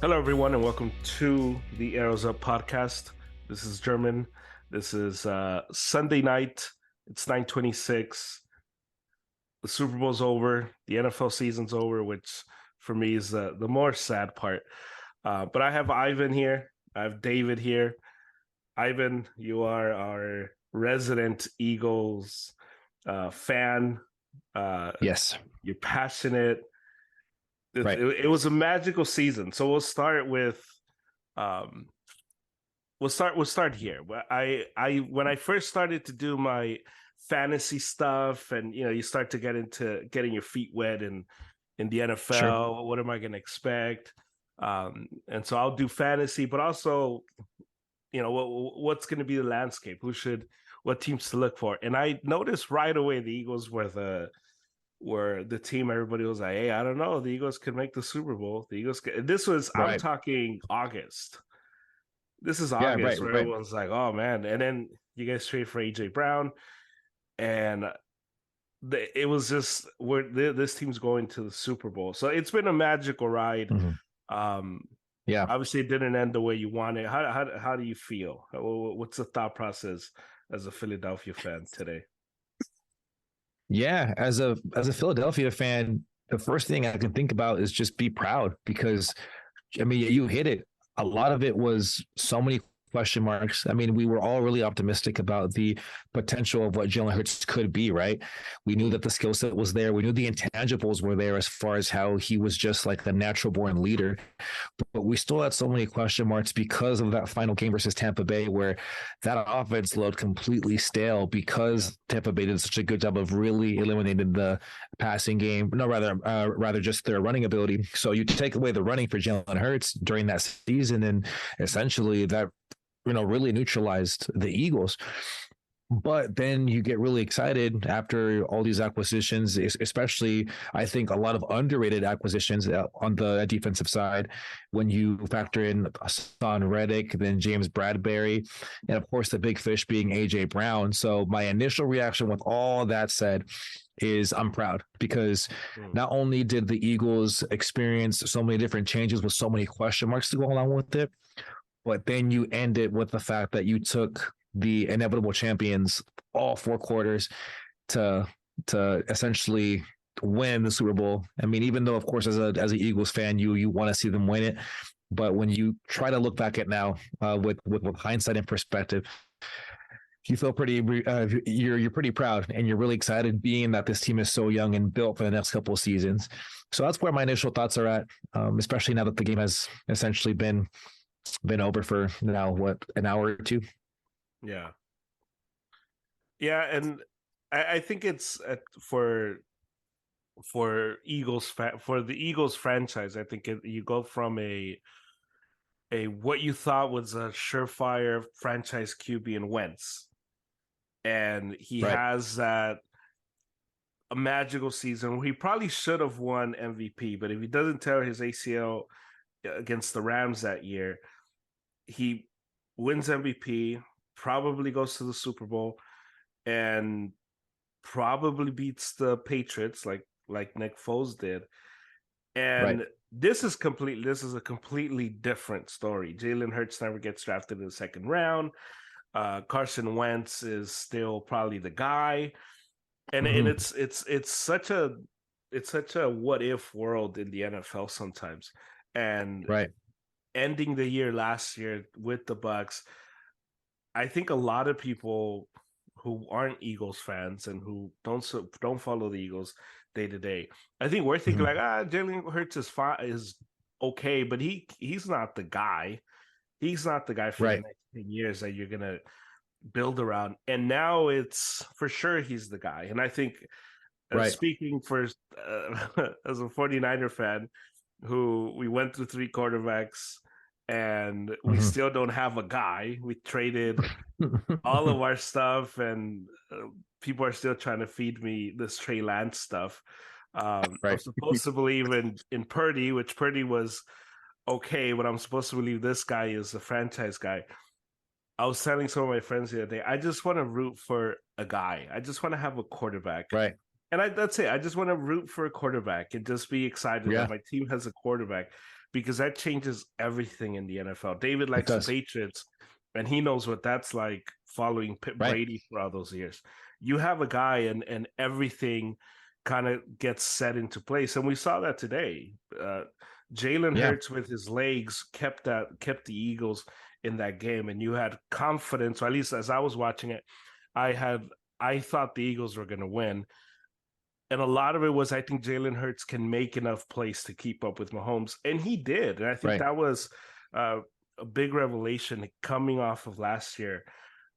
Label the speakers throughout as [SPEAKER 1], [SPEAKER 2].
[SPEAKER 1] Hello, everyone, and welcome to the Arrows Up podcast. This is German. This is Sunday night. It's 9:26. The Super Bowl's over. The NFL season's over, which for me is the more sad part. But I have Ivan here. I have David here. Ivan, you are our resident Eagles fan.
[SPEAKER 2] Yes.
[SPEAKER 1] You're passionate.
[SPEAKER 2] Right.
[SPEAKER 1] It was a magical season. So we'll start with we'll start here. I when I first started to do my fantasy stuff, and you start to get into getting your feet wet in the
[SPEAKER 2] Sure.
[SPEAKER 1] NFL. What am I going to expect? And so I'll do fantasy, but also what's going to be the landscape? What teams to look for? And I noticed right away the Eagles were the team. Everybody was like, hey, I don't know, the Eagles could make the Super Bowl. I'm
[SPEAKER 2] Right.
[SPEAKER 1] talking August. This is
[SPEAKER 2] Yeah.
[SPEAKER 1] August
[SPEAKER 2] Right.
[SPEAKER 1] where
[SPEAKER 2] Right.
[SPEAKER 1] everyone's like, oh man. And then you guys trade for AJ Brown, and it was just this team's going to the Super Bowl. So it's been a magical ride.
[SPEAKER 2] Mhm.
[SPEAKER 1] Um,
[SPEAKER 2] Yeah.
[SPEAKER 1] Obviously, it didn't end the way you wanted. How do you feel? What's the thought process as a Philadelphia fan today?
[SPEAKER 2] Yeah. As a Philadelphia fan, the first thing I can think about is just be proud because I mean you hit it. A lot of it was so many question marks. I mean, we were all really optimistic about the potential of what Jalen Hurts could be, right? We knew that the skill set was there. We knew the intangibles were there as far as how he was just like a natural born leader. But we still had so many question marks because of that final game versus Tampa Bay, where that offense looked completely stale because Tampa Bay did such a good job of really eliminating the passing game. No, rather just their running ability. So you take away the running for Jalen Hurts during that season, and essentially that really neutralized the Eagles. But then you get really excited after all these acquisitions, especially I think a lot of underrated acquisitions on the defensive side. When you factor in Son Reddick, then James Bradbury, and of course the big fish being AJ Brown. So my initial reaction with all that said is I'm proud because not only did the Eagles experience so many different changes with so many question marks to go along with it, but then you end it with the fact that you took the inevitable champions all four quarters to essentially win the Super Bowl. I mean, even though of course as an Eagles fan, you want to see them win it, but when you try to look back at now with hindsight and perspective, you feel pretty you're pretty proud and you're really excited being that this team is so young and built for the next couple of seasons. So that's where my initial thoughts are at, especially now that the game has essentially been over for now, what, an hour or two?
[SPEAKER 1] Yeah. Yeah, and I think it's for for the Eagles franchise. I think you go from a what you thought was a surefire franchise QB in Wentz, and he
[SPEAKER 2] Right.
[SPEAKER 1] has that a magical season where he probably should have won MVP, but if he doesn't tear his ACL against the Rams that year, he wins MVP, probably goes to the Super Bowl, and probably beats the Patriots like Nick Foles did.
[SPEAKER 2] Right.
[SPEAKER 1] And this is a completely different story. Jalen Hurts never gets drafted in the second round. Carson Wentz is still probably the guy. And
[SPEAKER 2] Mm-hmm.
[SPEAKER 1] it's such a what if world in the NFL sometimes. And
[SPEAKER 2] Right.
[SPEAKER 1] ending the year last year with the Bucks, I think a lot of people who aren't Eagles fans and who don't follow the Eagles day to day, I think we're thinking
[SPEAKER 2] Mm-hmm.
[SPEAKER 1] like, Jalen Hurts is okay, but he's not the guy. He's not the guy for the
[SPEAKER 2] Right.
[SPEAKER 1] next 10 years that you're gonna build around. And now it's for sure he's the guy. And I think
[SPEAKER 2] Right.
[SPEAKER 1] speaking for as a 49er fan, who we went through three quarterbacks and we
[SPEAKER 2] Mm-hmm.
[SPEAKER 1] still don't have a guy. We traded all of our stuff, and people are still trying to feed me this Trey Lance stuff. I'm
[SPEAKER 2] Right.
[SPEAKER 1] supposed to believe in Purdy, which Purdy was okay, but I'm supposed to believe this guy is a franchise guy. I was telling some of my friends the other day, I just want to root for a guy. I just want to have a quarterback.
[SPEAKER 2] Right.
[SPEAKER 1] And that's it. I just want to root for a quarterback and just be excited
[SPEAKER 2] Yeah.
[SPEAKER 1] that my team has a quarterback. because that changes everything in the NFL. David
[SPEAKER 2] It
[SPEAKER 1] likes the
[SPEAKER 2] does.
[SPEAKER 1] Patriots, and he knows what that's like following
[SPEAKER 2] Right.
[SPEAKER 1] Brady for all those years. You have a guy, and everything kind of gets set into place, and we saw that today. Jalen
[SPEAKER 2] Yeah.
[SPEAKER 1] Hurts with his legs kept the Eagles in that game, and you had confidence, or at least as I was watching it, I thought the Eagles were going to win. And a lot of it was, I think Jalen Hurts can make enough plays to keep up with Mahomes, and he did. And I think
[SPEAKER 2] Right.
[SPEAKER 1] that was a big revelation coming off of last year.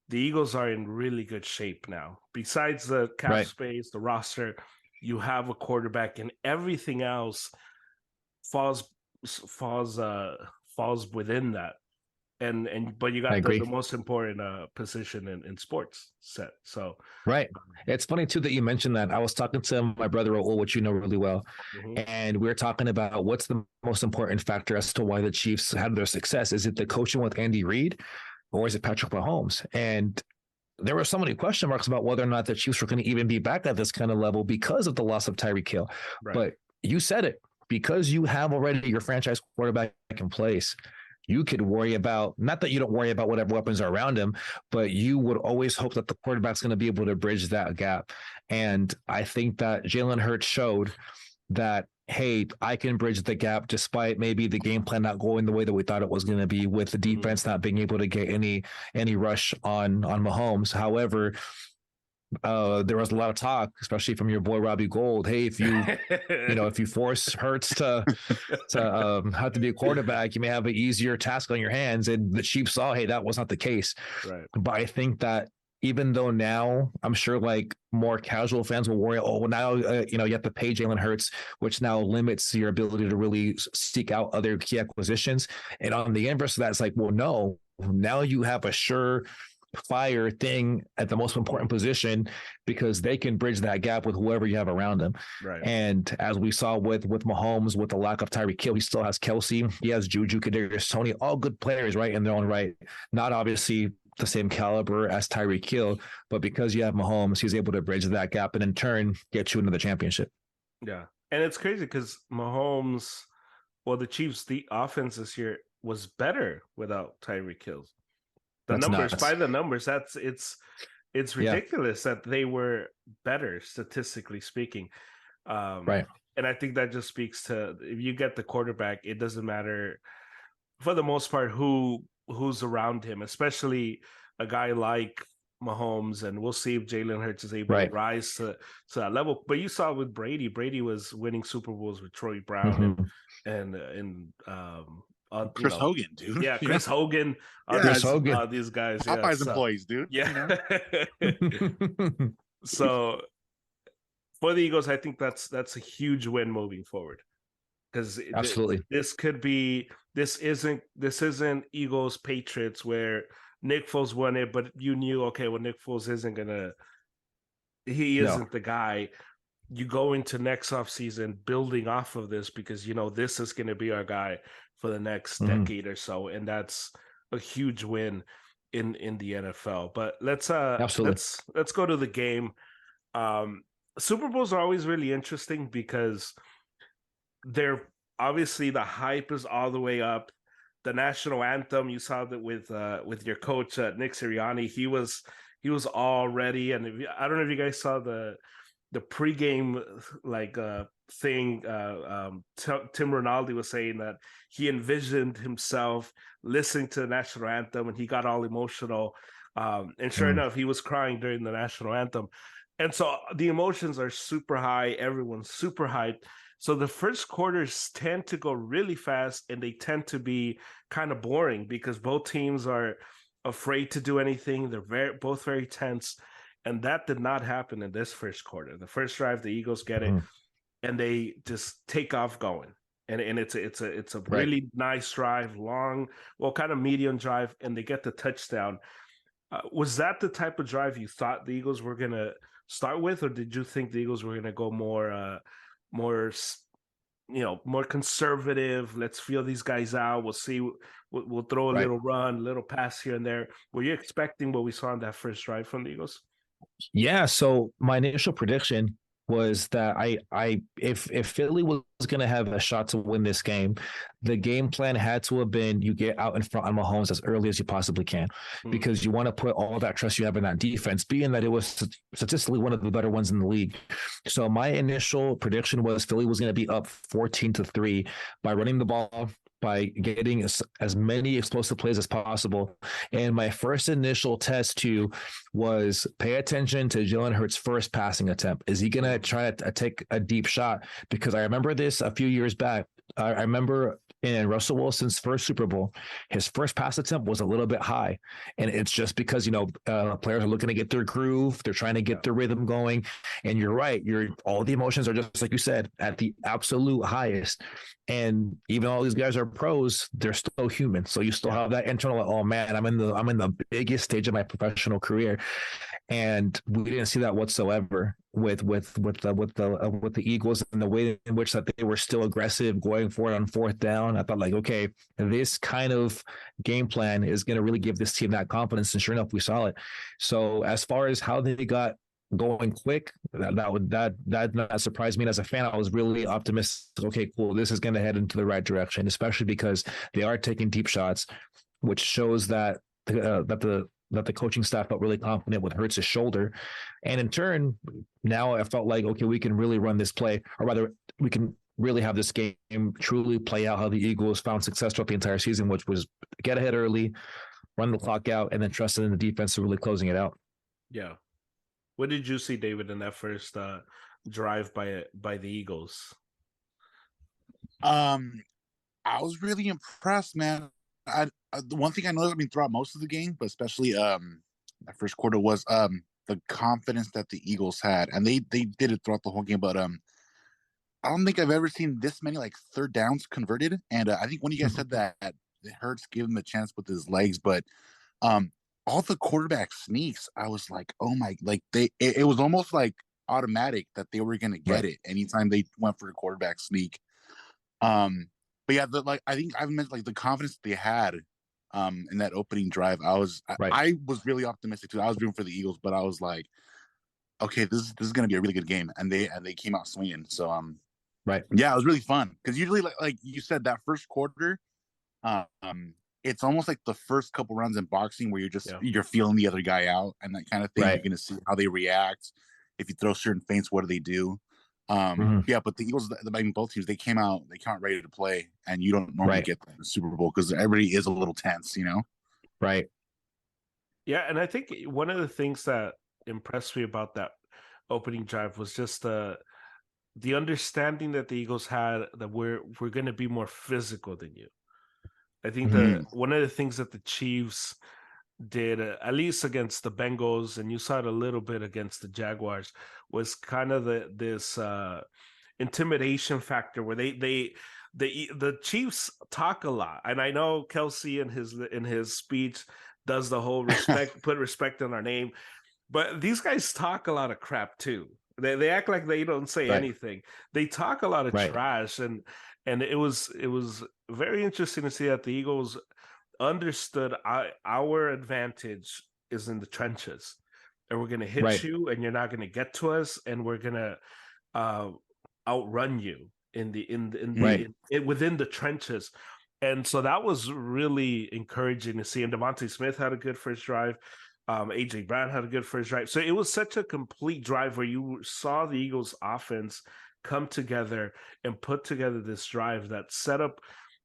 [SPEAKER 1] The Eagles are in really good shape now. Besides the cap
[SPEAKER 2] Right.
[SPEAKER 1] space, the roster, you have a quarterback, and everything else falls falls falls within that. And but you
[SPEAKER 2] I
[SPEAKER 1] got the
[SPEAKER 2] agree.
[SPEAKER 1] most important position in sports set. So
[SPEAKER 2] Right. It's funny too that you mentioned that. I was talking to my brother Raul, which you know really well,
[SPEAKER 1] mhm.
[SPEAKER 2] and we were talking about what's the most important factor as to why the Chiefs had their success. Is it the coaching with Andy Reid, or is it Patrick Mahomes? And there were so many question marks about whether or not the Chiefs were going to even be back at this kind of level because of the loss of Tyreek Hill.
[SPEAKER 1] Right.
[SPEAKER 2] But you said it, because you have already your franchise quarterback in place. You could worry about, not that you don't worry about whatever weapons are around him, but you would always hope that the quarterback's going to be able to bridge that gap. And I think that Jalen Hurts showed that, hey, I can bridge the gap despite maybe the game plan not going the way that we thought it was going to be, with the defense not being able to get any rush on Mahomes. However, there was a lot of talk, especially from your boy Robbie Gold. Hey, if you force Hurts to have to be a quarterback, you may have an easier task on your hands. And the Chiefs saw, hey, that was not the case.
[SPEAKER 1] Right.
[SPEAKER 2] But I think that even though now I'm sure like more casual fans will worry, oh, well, now you have to pay Jalen Hurts, which now limits your ability to really seek out other key acquisitions. And on the inverse of that, it's like, well, no, now you have a sure fire thing at the most important position, because they can bridge that gap with whoever you have around them.
[SPEAKER 1] Right.
[SPEAKER 2] And as we saw with Mahomes, with the lack of Tyreek Hill, he still has Kelsey, he has Juju, Kadarius Toney, all good players, right, in their own right. Not obviously the same caliber as Tyreek Hill, but because you have Mahomes, he's able to bridge that gap and in turn get you into the championship.
[SPEAKER 1] Yeah. And it's crazy because Mahomes, well, the Chiefs, the offense this year was better without Tyreek Hill.
[SPEAKER 2] That's
[SPEAKER 1] Numbers,
[SPEAKER 2] nuts.
[SPEAKER 1] by the numbers, it's ridiculous that they were better statistically speaking.
[SPEAKER 2] Right.
[SPEAKER 1] And I think that just speaks to, if you get the quarterback, it doesn't matter for the most part who's around him, especially a guy like Mahomes. And we'll see if Jalen Hurts is able to rise to that level. But you saw with Brady. Brady was winning Super Bowls with Troy Brown and
[SPEAKER 3] Chris Hogan, dude.
[SPEAKER 1] Yeah, Chris Hogan.
[SPEAKER 2] Chris Hogan.
[SPEAKER 1] These guys.
[SPEAKER 3] Popeye's employees, dude.
[SPEAKER 1] Yeah. So for the Eagles, I think that's a huge win moving forward, because
[SPEAKER 2] absolutely
[SPEAKER 1] this isn't Eagles Patriots where Nick Foles won it, but you knew, okay, well, Nick Foles isn't the guy. You go into next offseason building off of this, because this is going to be our guy for the next decade or so, and that's a huge win in the NFL. But let's go to the game. Super Bowls are always really interesting because they're obviously, the hype is all the way up. The national anthem, you saw that with your coach Nick Sirianni, he was all ready. And I don't know if you guys saw the pregame thing. Tim Rinaldi was saying that he envisioned himself listening to the national anthem, and he got all emotional. And sure enough, he was crying during the national anthem. And so the emotions are super high. Everyone's super hyped. So the first quarters tend to go really fast, and they tend to be kind of boring because both teams are afraid to do anything. They're both very tense. And that did not happen in this first quarter. The first drive, the Eagles get it, and they just take off going. And it's a really nice drive, long, kind of medium drive, and they get the touchdown. Was that the type of drive you thought the Eagles were going to start with, or did you think the Eagles were going to go more conservative? Let's feel these guys out. We'll see. We'll throw a little run, a little pass here and there. Were you expecting what we saw in that first drive from the Eagles?
[SPEAKER 2] Yeah. So my initial prediction was that if Philly was going to have a shot to win this game, the game plan had to have been you get out in front on Mahomes as early as you possibly can, because you want to put all that trust you have in that defense, being that it was statistically one of the better ones in the league. So my initial prediction was Philly was going to be up 14-3 by running the ball, by getting as many explosive plays as possible. And my first initial test too was pay attention to Jalen Hurts' first passing attempt. Is he going to try to take a deep shot? Because I remember this a few years back. I remember in Russell Wilson's first Super Bowl, his first pass attempt was a little bit high. And it's just because, players are looking to get their groove. They're trying to get their rhythm going. And you're right. All the emotions are just like you said, at the absolute highest. And even all these guys are pros, they're still human. So you still have that internal, oh man, I'm in the biggest stage of my professional career. And we didn't see that whatsoever with the Eagles, and the way in which that they were still aggressive going for it on fourth down. I thought, like, okay, this kind of game plan is going to really give this team that confidence. And sure enough, we saw it. So as far as how they got going quick, that not surprised me. And as a fan, I was really optimistic. Okay, cool, this is going to head into the right direction, especially because they are taking deep shots, which shows that the coaching staff felt really confident with Hurts' shoulder. And in turn, now I felt like, okay, we can really run this play, or rather, we can really have this game truly play out how the Eagles found success throughout the entire season, which was get ahead early, run the clock out, and then trust in the defense to really closing it out.
[SPEAKER 1] Yeah. What did you see, David, in that first drive by the Eagles?
[SPEAKER 3] I was really impressed, man. The one thing I noticed, throughout most of the game, but especially that first quarter, was the confidence that the Eagles had, and they did it throughout the whole game. But I don't think I've ever seen this many third downs converted. And I think when you guys said that it Hurts gave him a chance with his legs, but all the quarterback sneaks, I was like, oh my, it was almost like automatic that they were going to get it anytime they went for a quarterback sneak. But yeah, I think I've meant the confidence they had in that opening drive. I was really optimistic too. I was rooting for the Eagles, but I was like, okay, this is going to be a really good game, and they came out swinging. So yeah, it was really fun, because usually like you said, that first quarter, it's almost like the first couple rounds in boxing where you're feeling the other guy out and that kind of thing. You're going to see how they react. If you throw certain feints, what do they do? Yeah, but the Eagles, both teams, they came out ready to play, and you don't normally get that in the Super Bowl because everybody is a little tense,
[SPEAKER 2] Right.
[SPEAKER 1] Yeah, and I think one of the things that impressed me about that opening drive was just the understanding that the Eagles had that we're going to be more physical than you. I think that one of the things that the Chiefs did, at least against the Bengals, and you saw it a little bit against the Jaguars, was kind of this intimidation factor where the Chiefs talk a lot. And I know Kelsey in his speech does the whole put respect in our name, but these guys talk a lot of crap too. They act like they don't say anything. They talk a lot of trash, and it was very interesting to see that the Eagles understood our advantage is in the trenches, and we're going to hit you, and you're not going to get to us, and we're going to outrun you within the trenches. And so that was really encouraging to see. And Devontae Smith had a good first drive. AJ Brown had a good first drive. So it was such a complete drive where you saw the Eagles offense come together and put together this drive that set up,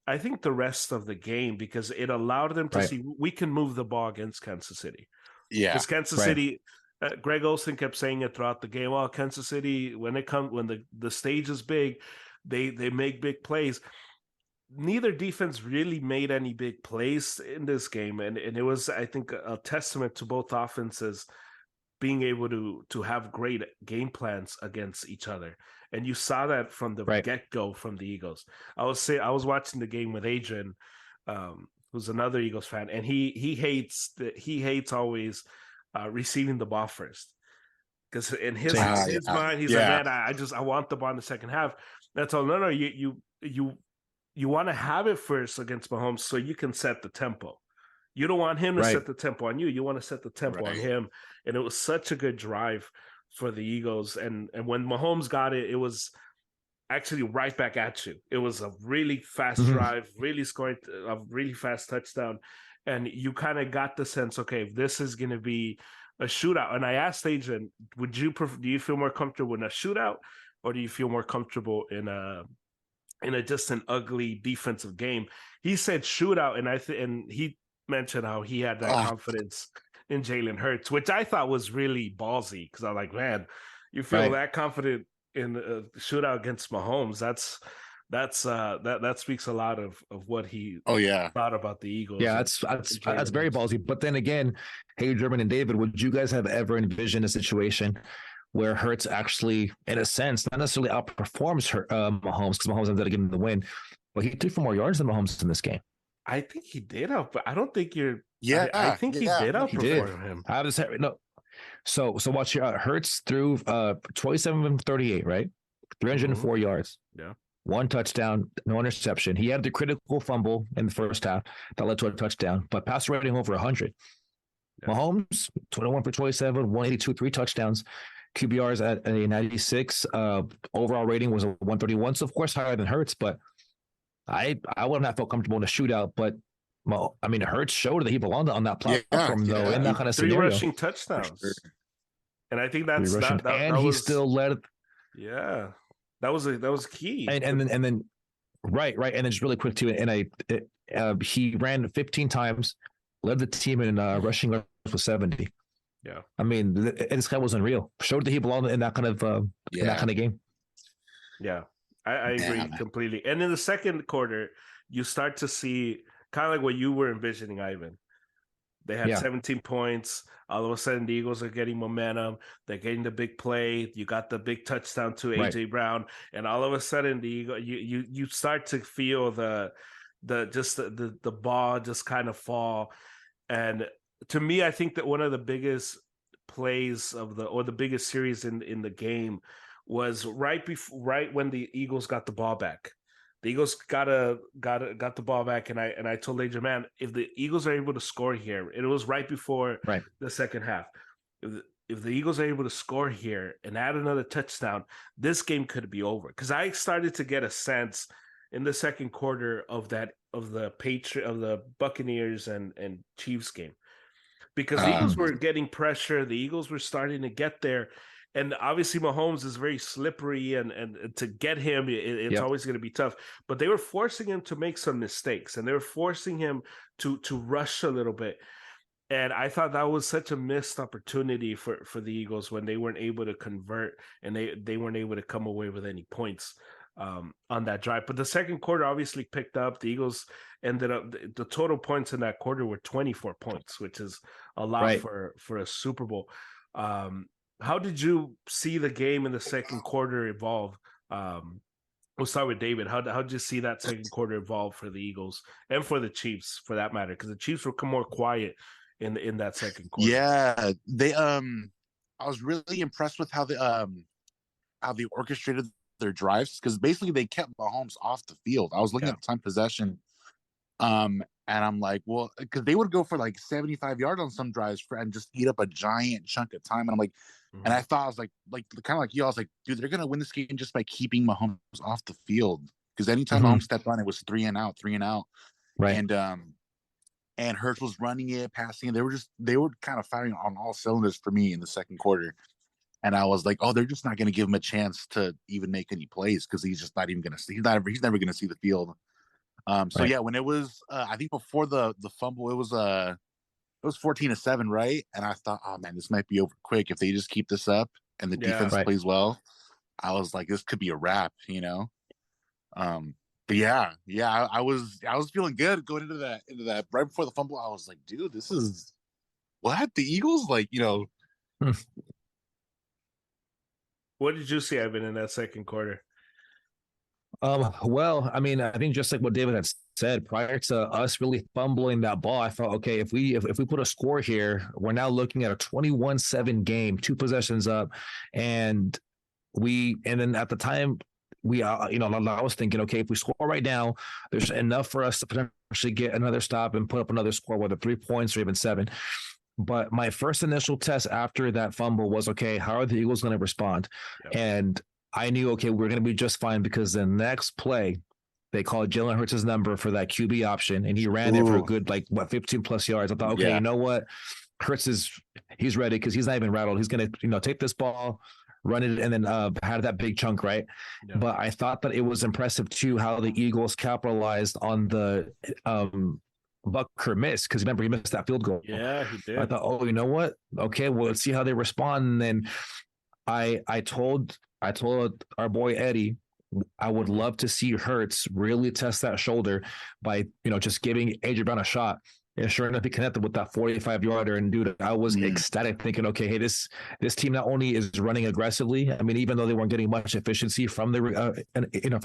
[SPEAKER 1] I think, the rest of the game, because it allowed them to see we can move the ball against Kansas City. Yeah. Because Kansas City, Greg Olsen kept saying it throughout the game. Well, Kansas City, when the stage is big, they make big plays. Neither defense really made any big plays in this game, and it was, I think, a testament to both offenses being able to have great game plans against each other. And you saw that from the get-go from the Eagles. I was watching the game with Adrian, who's another Eagles fan, and he hates always receiving the ball first, because in his mind he's like, man, I want the ball in the second half. That's all. No, you want to have it first against Mahomes so you can set the tempo. You don't want him to set the tempo on you. You want to set the tempo on him. And it was such a good drive for the Eagles. And when Mahomes got it, it was actually right back at you. It was a really fast drive, really scoring a really fast touchdown. And you kind of got the sense, okay, if this is going to be a shootout. And I asked Adrian, do you feel more comfortable in a shootout, or do you feel more comfortable in a just an ugly defensive game? He said shootout, and and he mentioned how he had that confidence in Jalen Hurts, which I thought was really ballsy, because I'm like, man, you feel that confident in a shootout against Mahomes? That speaks a lot of what he thought about the Eagles.
[SPEAKER 2] Yeah, that's very ballsy. But then again, hey, German and David, would you guys have ever envisioned a situation where Hurts actually, in a sense, not necessarily outperforms Mahomes, because Mahomes ended up getting the win, but he threw for more yards than Mahomes in this game?
[SPEAKER 1] I think he did but I don't think you're.
[SPEAKER 3] Yeah,
[SPEAKER 1] I think he did outperform him.
[SPEAKER 2] I was no. So watch here. Hurts threw 27 from 38, right? 304 yards.
[SPEAKER 1] Yeah. 1
[SPEAKER 2] touchdown, no interception. He had the critical fumble in the first half that led to a touchdown, but passer rating over 100. Yeah. Mahomes, 21 for 27, 182, 3 touchdowns. QBRs at a 96. Overall rating was a 131. So, of course, higher than Hurts, but I would not feel comfortable in a shootout. But, well, I mean, Hurts showed that he belonged on that platform, though, in that kind of scenario.
[SPEAKER 1] 3 rushing touchdowns. Sure. And I think that's
[SPEAKER 2] that he still led.
[SPEAKER 1] Yeah. That was key.
[SPEAKER 2] And then right. And then just really quick too. And he ran 15 times, led the team in rushing for 70.
[SPEAKER 1] Yeah.
[SPEAKER 2] I mean, this guy was unreal. Showed that he belonged in that kind of in that kind of game.
[SPEAKER 1] Yeah, I agree completely. And in the second quarter, you start to see kind of like what you were envisioning, Ivan. They had 17 points. All of a sudden, the Eagles are getting momentum. They're getting the big play. You got the big touchdown to AJ Brown, and all of a sudden, you start to feel the ball just kind of fall. And to me, I think that one of the biggest plays the biggest series in the game was right when the Eagles got the ball back. The Eagles got the ball back, and I told Adrian, man, if the Eagles are able to score here, it was right before the second half. If the Eagles are able to score here and add another touchdown, this game could be over. Because I started to get a sense in the second quarter of the Buccaneers and Chiefs game, because the Eagles were getting pressure. The Eagles were starting to get there. And obviously Mahomes is very slippery, and to get him, it's always going to be tough. But they were forcing him to make some mistakes, and they were forcing him to rush a little bit. And I thought that was such a missed opportunity for the Eagles when they weren't able to convert, and they weren't able to come away with any points on that drive. But the second quarter obviously picked up. The Eagles ended up, the total points in that quarter were 24 points, which is a lot for a Super Bowl. How did you see the game in the second quarter evolve? We'll start with David. How did you see that second quarter evolve for the Eagles and for the Chiefs, for that matter? Because the Chiefs were more quiet in that second quarter.
[SPEAKER 3] Yeah, they I was really impressed with how they orchestrated their drives, because basically they kept Mahomes off the field. I was looking at time possession, and I'm like, well, because they would go for like 75 yards on some drives and just eat up a giant chunk of time. And I'm like, and I thought, I was like kind of like you, I was like, dude, they're gonna win this game just by keeping Mahomes off the field, because anytime Mahomes stepped on, it was 3 and out, right? And Hurts was running it, passing it. They were kind of firing on all cylinders for me in the second quarter. And I was like, oh, they're just not going to give him a chance to even make any plays, because he's just not even going to see. He's never going to see the field. Yeah, when it was, I think before the fumble, it was 14-7, right? And I thought, oh man, this might be over quick if they just keep this up and the defense plays well. I was like, this could be a wrap, you know. But I was feeling good going into that right before the fumble. I was like, dude, this is what the Eagles, like, you know.
[SPEAKER 1] What did you see, Ivan, in that second quarter?
[SPEAKER 2] Well, I mean, I think just like what David had said, prior to us really fumbling that ball, I thought, okay, if we put a score here, we're now looking at a 21-7 game, 2 possessions up, and then at the time we I was thinking, okay, if we score right now, there's enough for us to potentially get another stop and put up another score, whether 3 points or even 7. But my first initial test after that fumble was, okay, how are the Eagles going to respond?
[SPEAKER 1] Yep.
[SPEAKER 2] And I knew, okay, we're going to be just fine because the next play, they called Jalen Hurts' number for that QB option, and he ran there for a good, 15 plus yards. I thought, okay, you know what? Hurts he's ready because he's not even rattled. He's going to, take this ball, run it, and then had that big chunk, right? Yeah. But I thought that it was impressive, too, how the Eagles capitalized on the Bucker missed, because remember, he missed that field goal.
[SPEAKER 1] Yeah, he did.
[SPEAKER 2] I thought, oh, you know what? Okay, well, let's see how they respond. And then I told our boy Eddie, I would love to see Hurts really test that shoulder by, just giving AJ Brown a shot. And sure enough, he connected with that 45-yarder. And dude, I was ecstatic, thinking, okay, hey, this team not only is running aggressively. I mean, even though they weren't getting much efficiency from the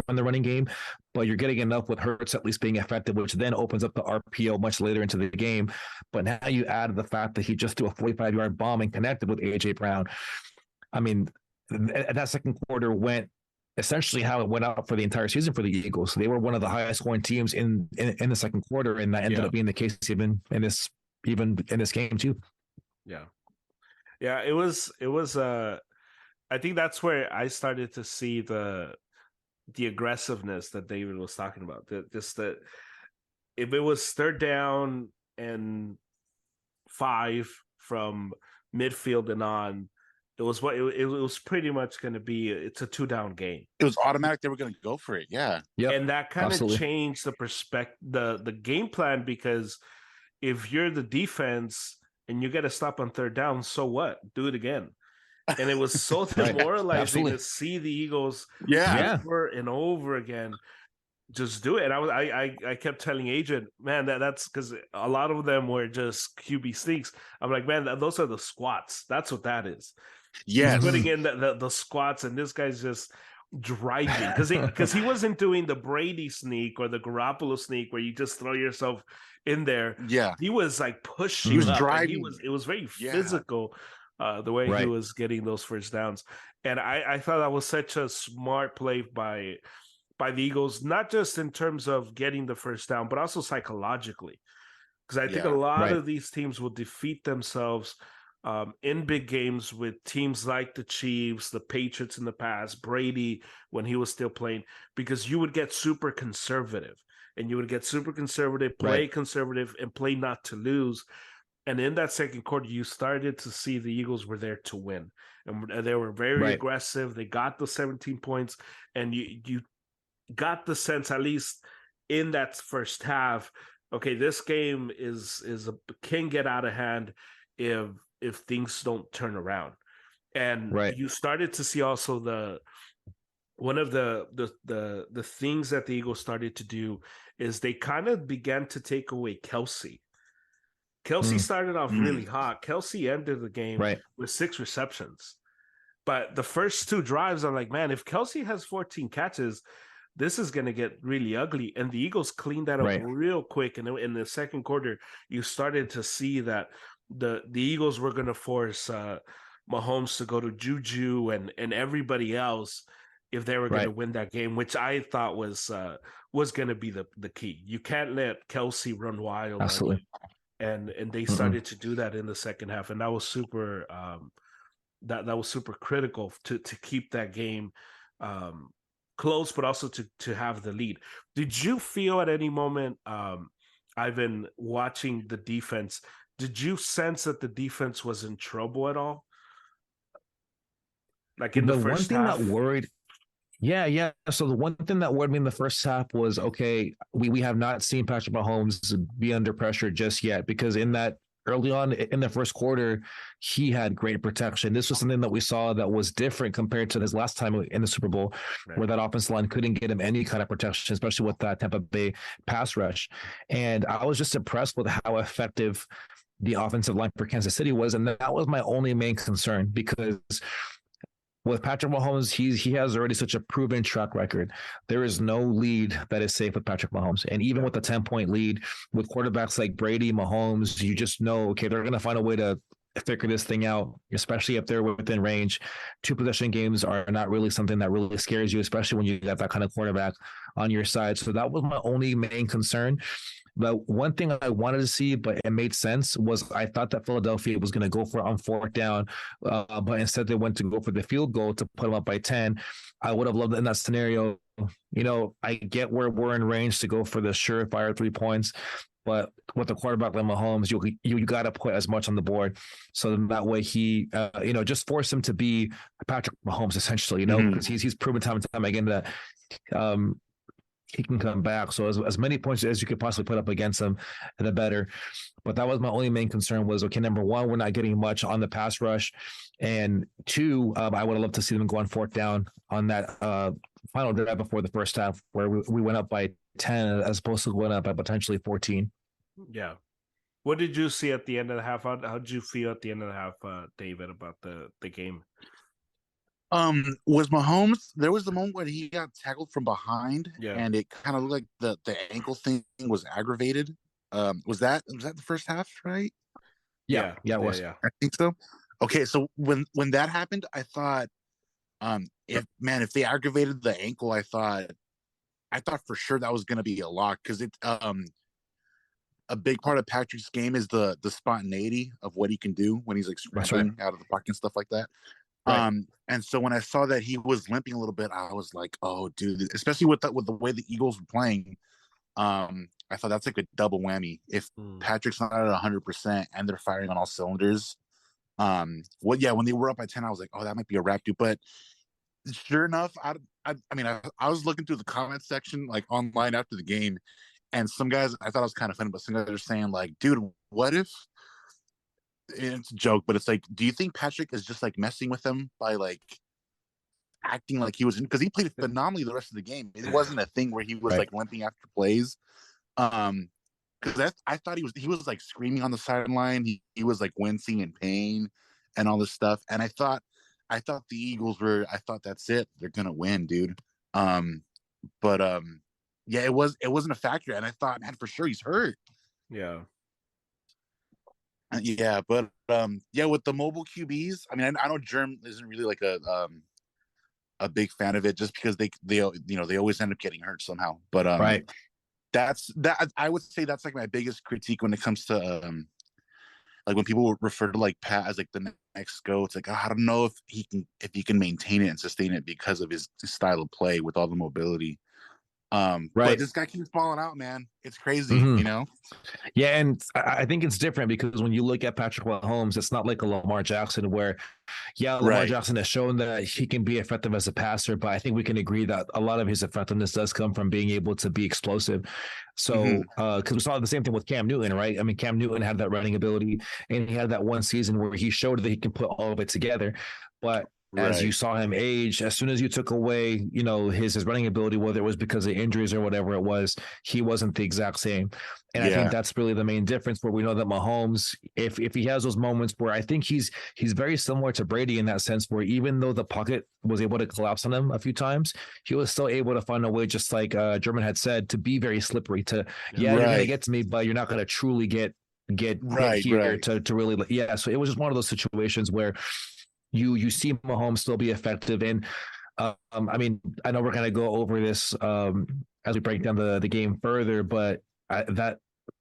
[SPEAKER 2] from the running game, but you're getting enough with Hurts at least being effective, which then opens up the RPO much later into the game. But now you add the fact that he just threw a 45-yard bomb and connected with AJ Brown. I mean, that second quarter went essentially how it went out for the entire season for the Eagles. They were one of the highest scoring teams in the second quarter, and that ended up being the case even in this game too.
[SPEAKER 1] Yeah, it was I think that's where I started to see the aggressiveness that David was talking about. Just that if it was third down and 5 from midfield and on, it was pretty much going to be, it's a 2-down game.
[SPEAKER 3] It was automatic they were going to go for it. Yeah.
[SPEAKER 2] Yep.
[SPEAKER 1] And that kind of changed the perspective, the game plan, because if you're the defense and you get a stop on third down, so what? Do it again. And it was so demoralizing to see the Eagles over and over again just do it. And I kept telling Agent, man, that's because a lot of them were just QB sneaks. I'm like, man, those are the squats. That's what that is. Yeah, putting in the squats, and this guy's just driving because he wasn't doing the Brady sneak or the Garoppolo sneak where you just throw yourself in there. Yeah, he was like pushing. He was driving. It was very physical, the way he was getting those first downs. And I thought that was such a smart play by the Eagles, not just in terms of getting the first down, but also psychologically, because I think a lot of these teams will defeat themselves in big games with teams like the Chiefs, the Patriots in the past, Brady when he was still playing, because you would get super conservative, play conservative, and play not to lose. And in that second quarter, you started to see the Eagles were there to win, and they were very aggressive. They got the 17 points, and you got the sense, at least in that first half, okay, this game can get out of hand if things don't turn around. And you started to see also one of the things that the Eagles started to do is they kind of began to take away Kelsey. Kelsey started off really hot. Kelsey ended the game with 6 receptions. But the first 2 drives, I'm like, man, if Kelsey has 14 catches, this is going to get really ugly. And the Eagles cleaned that up real quick. And in the second quarter, you started to see that the Eagles were going to force Mahomes to go to Juju and everybody else if they were going to win that game, which I thought was going to be the key. You can't let Kelsey run wild.
[SPEAKER 2] Absolutely.
[SPEAKER 1] And they started to do that in the second half, and that was super that was super critical to keep that game close, but also to have the lead. Did you feel at any moment, Ivan, watching the defense, did you sense that the defense was in trouble at all? Like in the first
[SPEAKER 2] one thing
[SPEAKER 1] half?
[SPEAKER 2] that worried. Yeah. So the one thing that worried me in the first half was, okay, we have not seen Patrick Mahomes be under pressure just yet, because in that early on in the first quarter, he had great protection. This was something that we saw that was different compared to his last time in the Super Bowl, where that offensive line couldn't get him any kind of protection, especially with that Tampa Bay pass rush. And I was just impressed with how effective the offensive line for Kansas City was. And that was my only main concern, because with Patrick Mahomes, he has already such a proven track record. There is no lead that is safe with Patrick Mahomes. And even with a 10-point lead with quarterbacks like Brady, Mahomes, you just know, okay, they're going to find a way to figure this thing out, especially if they're within range. 2-possession games are not really something that really scares you, especially when you got that kind of quarterback on your side. So that was my only main concern. The one thing I wanted to see, but it made sense, was I thought that Philadelphia was going to go for it on fourth down, but instead they went to go for the field goal to put them up by 10. I would have loved in that scenario. I get where we're in range to go for the surefire 3 points, but with a quarterback like Mahomes, you got to put as much on the board, so that way he, just force him to be Patrick Mahomes essentially, because he's proven time and time again that he can come back. So as many points as you could possibly put up against him, the better. But that was my only main concern was, okay, number one, we're not getting much on the pass rush. And two, I would have loved to see them go on fourth down on that final drive before the first half, where we went up by 10 as opposed to going up by potentially 14.
[SPEAKER 1] Yeah. What did you see at the end of the half? How did you feel at the end of the half, David, about the game?
[SPEAKER 3] Was Mahomes, there was the moment when he got tackled from behind,
[SPEAKER 1] Yeah.
[SPEAKER 3] and it kind of looked like the ankle thing was aggravated. Was that the first half, right?
[SPEAKER 2] Yeah, it was.
[SPEAKER 3] I think so. Okay, so when that happened, I thought, if they aggravated the ankle, I thought for sure that was going to be a lock, because it's a big part of Patrick's game is the spontaneity of what he can do when he's like scrambling out of the pocket and stuff like that.
[SPEAKER 2] Right.
[SPEAKER 3] And so when I saw that he was limping a little bit, I was like, oh, dude, especially with the way the Eagles were playing. I thought that's like a double whammy. If Patrick's not at 100% and they're firing on all cylinders, when they were up by 10, I was like, oh, that might be a wrap, dude. But sure enough, I was looking through the comment section like online after the game, and some guys, I thought it was kind of funny, but some guys are saying like, dude, what if, it's a joke, but it's like, do you think Patrick is just like messing with them by like acting like he was in, because he played phenomenally the rest of the game. It wasn't a thing where he was like limping after plays. Because I thought he was like screaming on the sideline. He was like wincing in pain and all this stuff. And I thought the Eagles were, I thought that's it, they're gonna win, dude. But yeah, it wasn't a factor, and I thought, man, for sure he's hurt.
[SPEAKER 1] Yeah.
[SPEAKER 3] Yeah, but with the mobile QBs, I mean, I know Germ isn't really like a big fan of it, just because they always end up getting hurt somehow. But that's I would say that's like my biggest critique when it comes to like when people refer to like Pat as like the next go. It's like, I don't know if he can maintain it and sustain it because of his style of play with all the mobility. But this guy keeps balling out, man. It's crazy,
[SPEAKER 2] Yeah, and I think it's different because when you look at Patrick Mahomes, it's not like a Lamar Jackson where, Lamar Jackson has shown that he can be effective as a passer, but I think we can agree that a lot of his effectiveness does come from being able to be explosive. So, because we saw the same thing with Cam Newton, right? I mean, Cam Newton had that running ability, and he had that one season where he showed that he can put all of it together. But as you saw him age, as soon as you took away, his running ability, whether it was because of injuries or whatever it was, he wasn't the exact same. And I think that's really the main difference, where we know that Mahomes, if he has those moments where I think he's very similar to Brady in that sense, where even though the pocket was able to collapse on him a few times, he was still able to find a way, just like German had said, to be very slippery, to, you're going to get to me, but you're not going to truly get here to really, So it was just one of those situations where you see Mahomes still be effective. And I mean, I know we're going to go over this as we break down the game further, but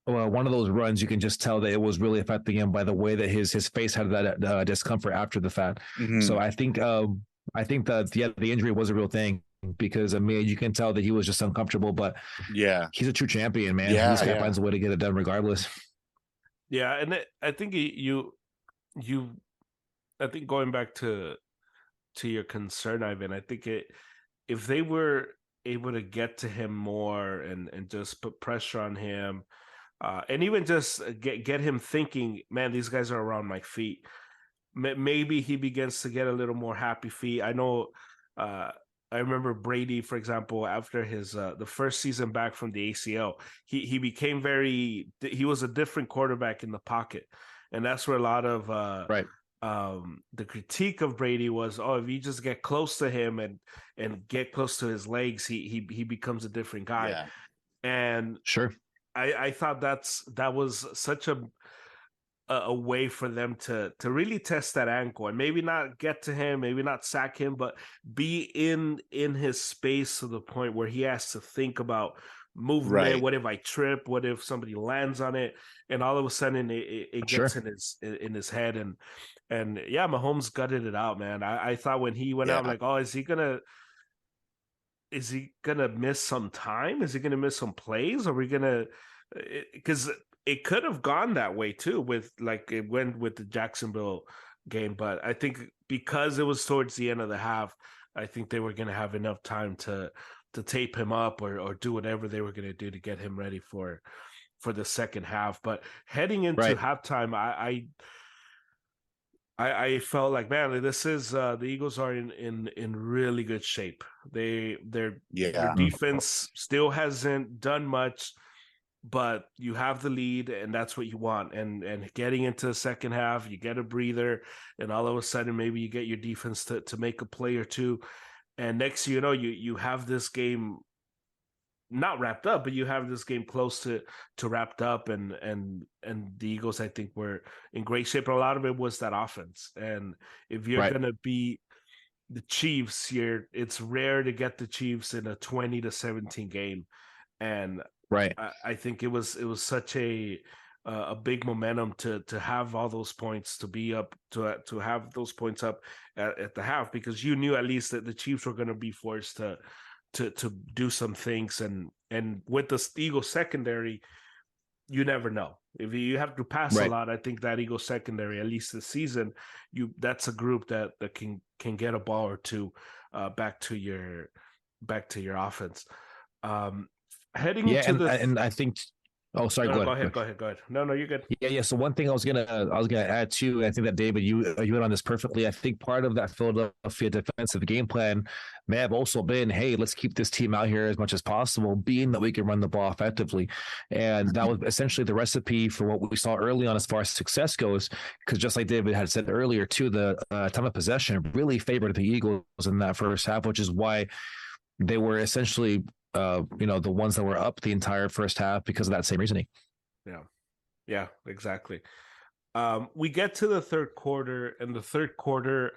[SPEAKER 2] one of those runs, you can just tell that it was really affecting him by the way that his face had that discomfort after the fact. So I think that the injury was a real thing, because I mean, you can tell that he was just uncomfortable, but he's a true champion, man. This guy finds a way to get it done regardless.
[SPEAKER 1] Yeah, and I think I think going back to your concern, Ivan, I think if they were able to get to him more and just put pressure on him, and even just get him thinking, man, these guys are around my feet. Maybe he begins to get a little more happy feet. I know. I remember Brady, for example, after his the first season back from the ACL, he became he was a different quarterback in the pocket, and that's where a lot of the critique of Brady was, if you just get close to him and get close to his legs, he becomes a different guy.
[SPEAKER 3] Yeah.
[SPEAKER 1] And I thought that was such a way for them to really test that ankle, and maybe not get to him, maybe not sack him, but be in his space to the point where he has to think about movement.
[SPEAKER 3] Right.
[SPEAKER 1] What if I trip? What if somebody lands on it? And all of a sudden it gets
[SPEAKER 2] Sure.
[SPEAKER 1] in his head, and yeah, Mahomes gutted it out, man. I thought when he went out, I'm
[SPEAKER 3] Yeah.
[SPEAKER 1] like, oh, is he gonna miss some time? Is he gonna miss some plays? Are we gonna? Because it could have gone that way too, with like it went with the Jacksonville game, but I think because it was towards the end of the half, I think they were gonna have enough time to tape him up or do whatever they were gonna do to get him ready for the second half. But heading into
[SPEAKER 2] Right.
[SPEAKER 1] halftime, I felt like, man, this is the Eagles are in really good shape. Their
[SPEAKER 3] Yeah.
[SPEAKER 1] defense still hasn't done much, but you have the lead, and that's what you want. And getting into the second half, you get a breather, and all of a sudden maybe you get your defense to make a play or two, and next you know you have this game not wrapped up, but you have this game close to wrapped up, and the Eagles, I think, were in great shape. But a lot of it was that offense, and if you're
[SPEAKER 2] Right.
[SPEAKER 1] gonna be the Chiefs here, it's rare to get the Chiefs in a 20-17 game, and
[SPEAKER 2] Right.
[SPEAKER 1] I think it was such a big momentum to have all those points, to be up to have those points up at the half, because you knew at least that the Chiefs were going to be forced to do some things, and with the Eagles secondary, you never know. If you have to pass a
[SPEAKER 2] Right.
[SPEAKER 1] lot, I think that Eagles secondary, at least this season, that's a group that can get a ball or two back to your offense. Um, heading
[SPEAKER 2] Yeah,
[SPEAKER 1] into
[SPEAKER 2] and I think. Oh, sorry.
[SPEAKER 1] no,
[SPEAKER 2] Go
[SPEAKER 1] no, go
[SPEAKER 2] ahead. Go
[SPEAKER 1] ahead,
[SPEAKER 2] ahead.
[SPEAKER 1] go ahead, go ahead. No, you're good.
[SPEAKER 2] Yeah, yeah. So one thing I was gonna add too. I think that David, you hit on this perfectly. I think part of that Philadelphia defensive game plan may have also been, hey, let's keep this team out here as much as possible, being that we can run the ball effectively, and that was essentially the recipe for what we saw early on as far as success goes. Because just like David had said earlier, too, the time of possession really favored the Eagles in that first half, which is why they were essentially, the ones that were up the entire first half because of that same reasoning.
[SPEAKER 1] Yeah, yeah, exactly. We get to the third quarter, and the third quarter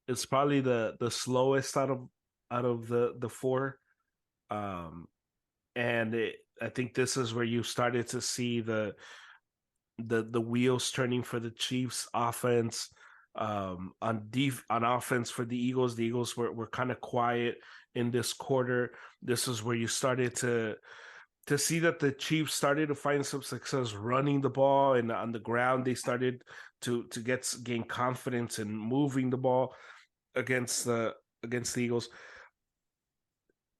[SPEAKER 1] is probably the slowest out of the four. And I think this is where you started to see the wheels turning for the Chiefs offense. On offense for the Eagles were kind of quiet in this quarter. This is where you started to see that the Chiefs started to find some success running the ball, and on the ground they started to gain confidence in moving the ball against the Eagles.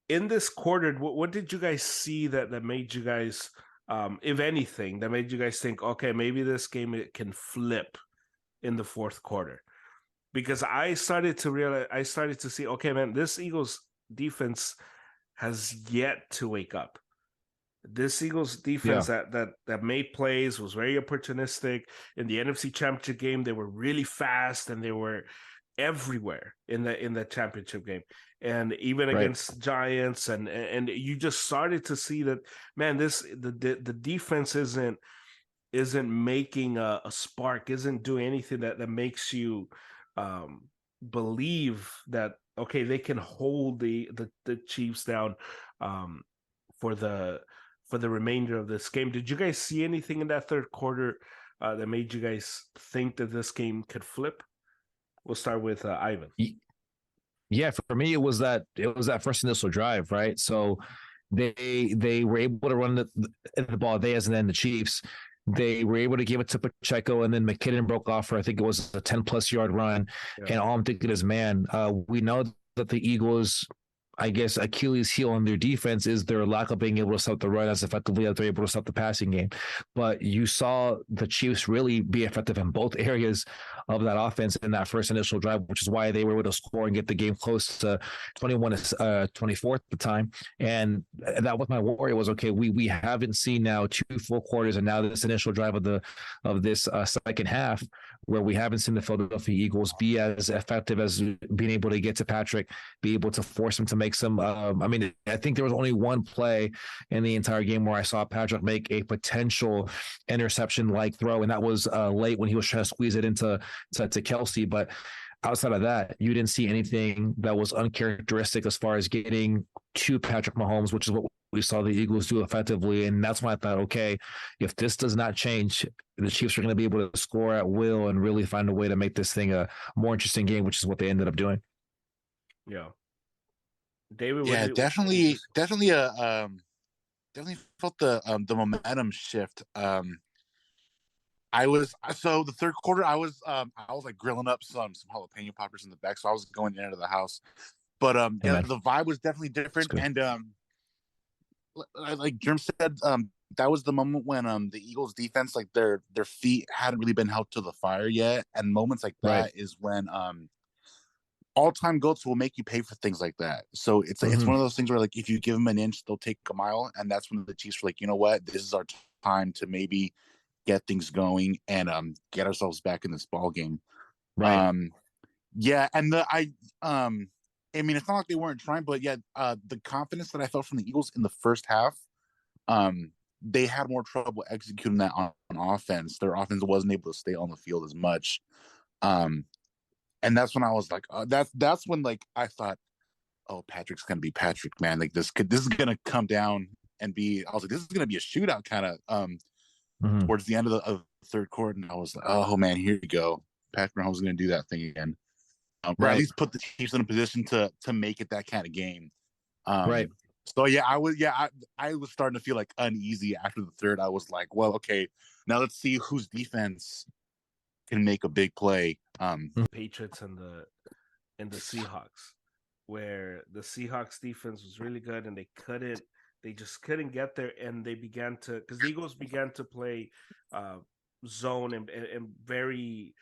[SPEAKER 1] In this quarter, what did you guys see that made you guys, if anything, that made you guys think, okay, maybe this game it can flip in the fourth quarter? Because I started to see, okay, man, this Eagles defense has yet to wake up. This Eagles defense
[SPEAKER 2] Yeah.
[SPEAKER 1] that made plays, was very opportunistic. In the NFC Championship game, they were really fast, and they were everywhere in the championship game, and even
[SPEAKER 2] Right.
[SPEAKER 1] against Giants, and you just started to see that, man, the defense isn't making a spark, isn't doing anything that makes you um, believe that, okay, they can hold the Chiefs down um, for the remainder of this game. Did you guys see anything in that third quarter that made you guys think that this game could flip? We'll start with Ivan.
[SPEAKER 2] Yeah, for me, it was that first initial drive, right? So they were able to run the ball. They, as in then the Chiefs, they were able to give it to Pacheco, and then McKinnon broke off for, I think it was a 10+ yard run.
[SPEAKER 1] Yeah.
[SPEAKER 2] And all I'm thinking is, man, we know that the Eagles, I guess, Achilles heel on their defense is their lack of being able to stop the run as effectively as they're able to stop the passing game. But you saw the Chiefs really be effective in both areas of that offense in that first initial drive, which is why they were able to score and get the game close to 21-24 at the time. And that was my worry, was, okay, we haven't seen now 2 full quarters, and now this initial drive of this second half, where we haven't seen the Philadelphia Eagles be as effective as being able to get to Patrick, be able to force him to make some. I think there was only one play in the entire game where I saw Patrick make a potential interception-like throw, and that was late when he was trying to squeeze it into Kelsey. But outside of that, you didn't see anything that was uncharacteristic as far as getting to Patrick Mahomes, which is what we saw the Eagles do effectively. And that's when I thought, okay, if this does not change, the Chiefs are going to be able to score at will and really find a way to make this thing a more interesting game, which is what they ended up doing.
[SPEAKER 1] Yeah. David,
[SPEAKER 3] Yeah, definitely definitely felt the momentum shift. So the third quarter I was like grilling up some jalapeno poppers in the back, so I was going into the house. But
[SPEAKER 2] Hey,
[SPEAKER 3] yeah,
[SPEAKER 2] man,
[SPEAKER 3] the vibe was definitely
[SPEAKER 2] it's
[SPEAKER 3] different.
[SPEAKER 2] good.
[SPEAKER 3] And like Germ said, that was the moment when the Eagles defense, like their feet hadn't really been held to the fire yet. And moments like
[SPEAKER 2] Right.
[SPEAKER 3] that is when all-time goats will make you pay for things like that. So it's
[SPEAKER 2] Mm-hmm.
[SPEAKER 3] one of those things where like if you give them an inch, they'll take a mile, and that's when the Chiefs were like, you know what, this is our time to maybe get things going and get ourselves back in this ball game.
[SPEAKER 2] Right.
[SPEAKER 3] Um, yeah, and I mean, it's not like they weren't trying, but yeah, the confidence that I felt from the Eagles in the first half, they had more trouble executing that on offense. Their offense wasn't able to stay on the field as much. Um, and that's when I was like, that's when like I thought, oh, Patrick's gonna be Patrick, man. Like this is gonna come down and be. I was like, this is gonna be a shootout kind of
[SPEAKER 2] Mm-hmm.
[SPEAKER 3] towards the end of the third quarter, and I was like, oh man, here we go. Patrick Mahomes is gonna do that thing again, or at
[SPEAKER 2] Right.
[SPEAKER 3] least put the Chiefs in a position to make it that kind of game.
[SPEAKER 2] Right.
[SPEAKER 3] So yeah, I was starting to feel like uneasy after the third. I was like, well, okay, now let's see whose defense can make a big play.
[SPEAKER 1] Patriots and the Seahawks, where the Seahawks defense was really good and they just couldn't get there, and they began to, because the Eagles began to play uh, zone and very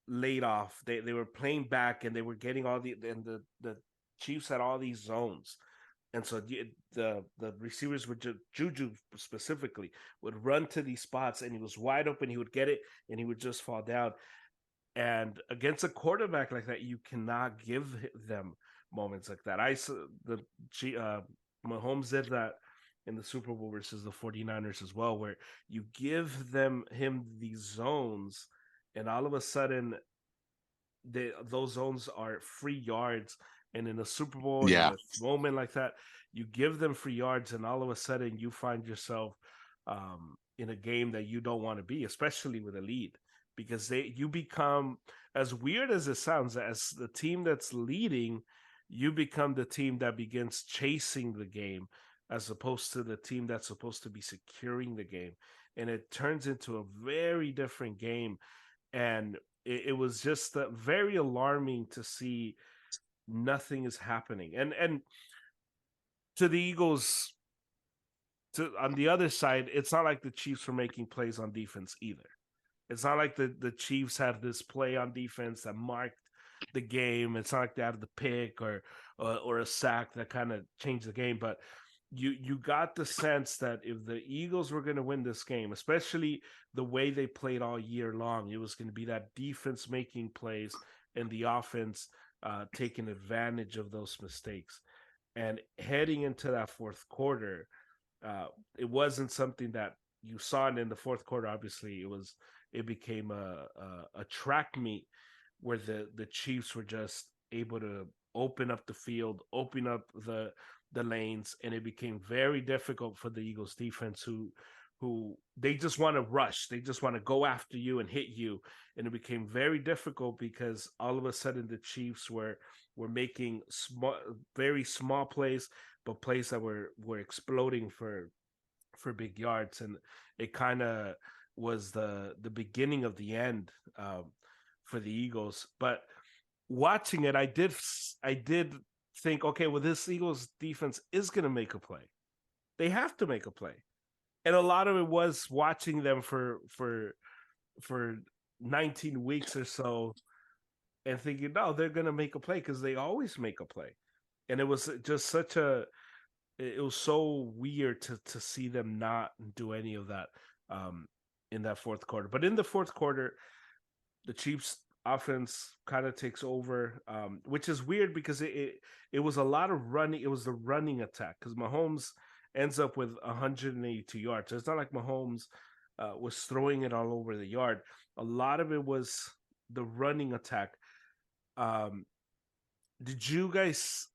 [SPEAKER 1] laid off. They were playing back and they were getting all the Chiefs had all these zones. And so the receivers would Juju specifically would run to these spots, and he was wide open. He would get it, and he would just fall down. And against a quarterback like that, you cannot give them moments like that. Mahomes did that in the Super Bowl versus the 49ers as well, where you give him these zones, and all of a sudden those zones are free yards. And in a Super Bowl, in
[SPEAKER 3] Yeah,
[SPEAKER 1] a moment like that, you give them free yards, and all of a sudden you find yourself in a game that you don't want to be, especially with a lead, because you become, as weird as it sounds, as the team that's leading, you become the team that begins chasing the game as opposed to the team that's supposed to be securing the game, and it turns into a very different game. And it was just very alarming to see nothing is happening. And to the Eagles, to on the other side, it's not like the Chiefs were making plays on defense either. It's not like the Chiefs had this play on defense that marked the game. It's not like they had the pick or a sack that kind of changed the game. But you got the sense that if the Eagles were going to win this game, especially the way they played all year long, it was going to be that defense making plays and the offense taking advantage of those mistakes. And heading into that fourth quarter, it wasn't something that you saw. And in the fourth quarter, obviously, it became a track meet where the Chiefs were just able to open up the field, open up the lanes, and it became very difficult for the Eagles defense, who they just want to rush, they just want to go after you and hit you, and it became very difficult because all of a sudden the Chiefs were making very small plays, but plays that were exploding for big yards, and it kind of was the beginning of the end for the Eagles. But watching it, I did think, okay, well, this Eagles defense is going to make a play. They have to make a play, and a lot of it was watching them for 19 weeks or so, and thinking, no, they're going to make a play because they always make a play. And it was just it was so weird to see them not do any of that in that fourth quarter. But in the fourth quarter, the Chiefs offense kind of takes over, which is weird because it was a lot of running. It was the running attack because Mahomes ends up with 182 yards. So it's not like Mahomes was throwing it all over the yard. A lot of it was the running attack. Did you guys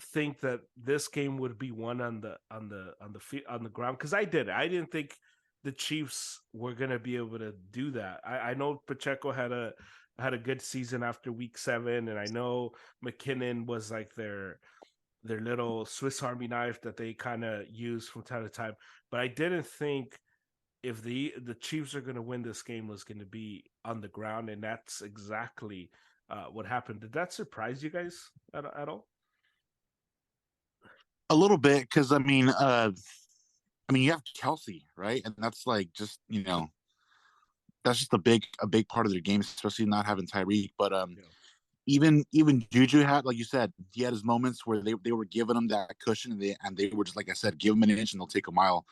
[SPEAKER 1] think that this game would be won on the ground, because I didn't think the Chiefs were gonna be able to do that. I know Pacheco had a good season after week 7, and I know McKinnon was like their little Swiss Army knife that they kind of use from time to time. But I didn't think if the Chiefs are going to win this game was going to be on the ground, and that's exactly what happened. Did that surprise you guys at all?
[SPEAKER 3] A little bit, because I mean, you have Kelsey, right? And that's like just that's just a big part of their game, especially not having Tyreek. But
[SPEAKER 1] Yeah.
[SPEAKER 3] even Juju had, like you said, he had his moments where they were giving him that cushion, and they were just, like I said, give him an inch and they'll take a mile.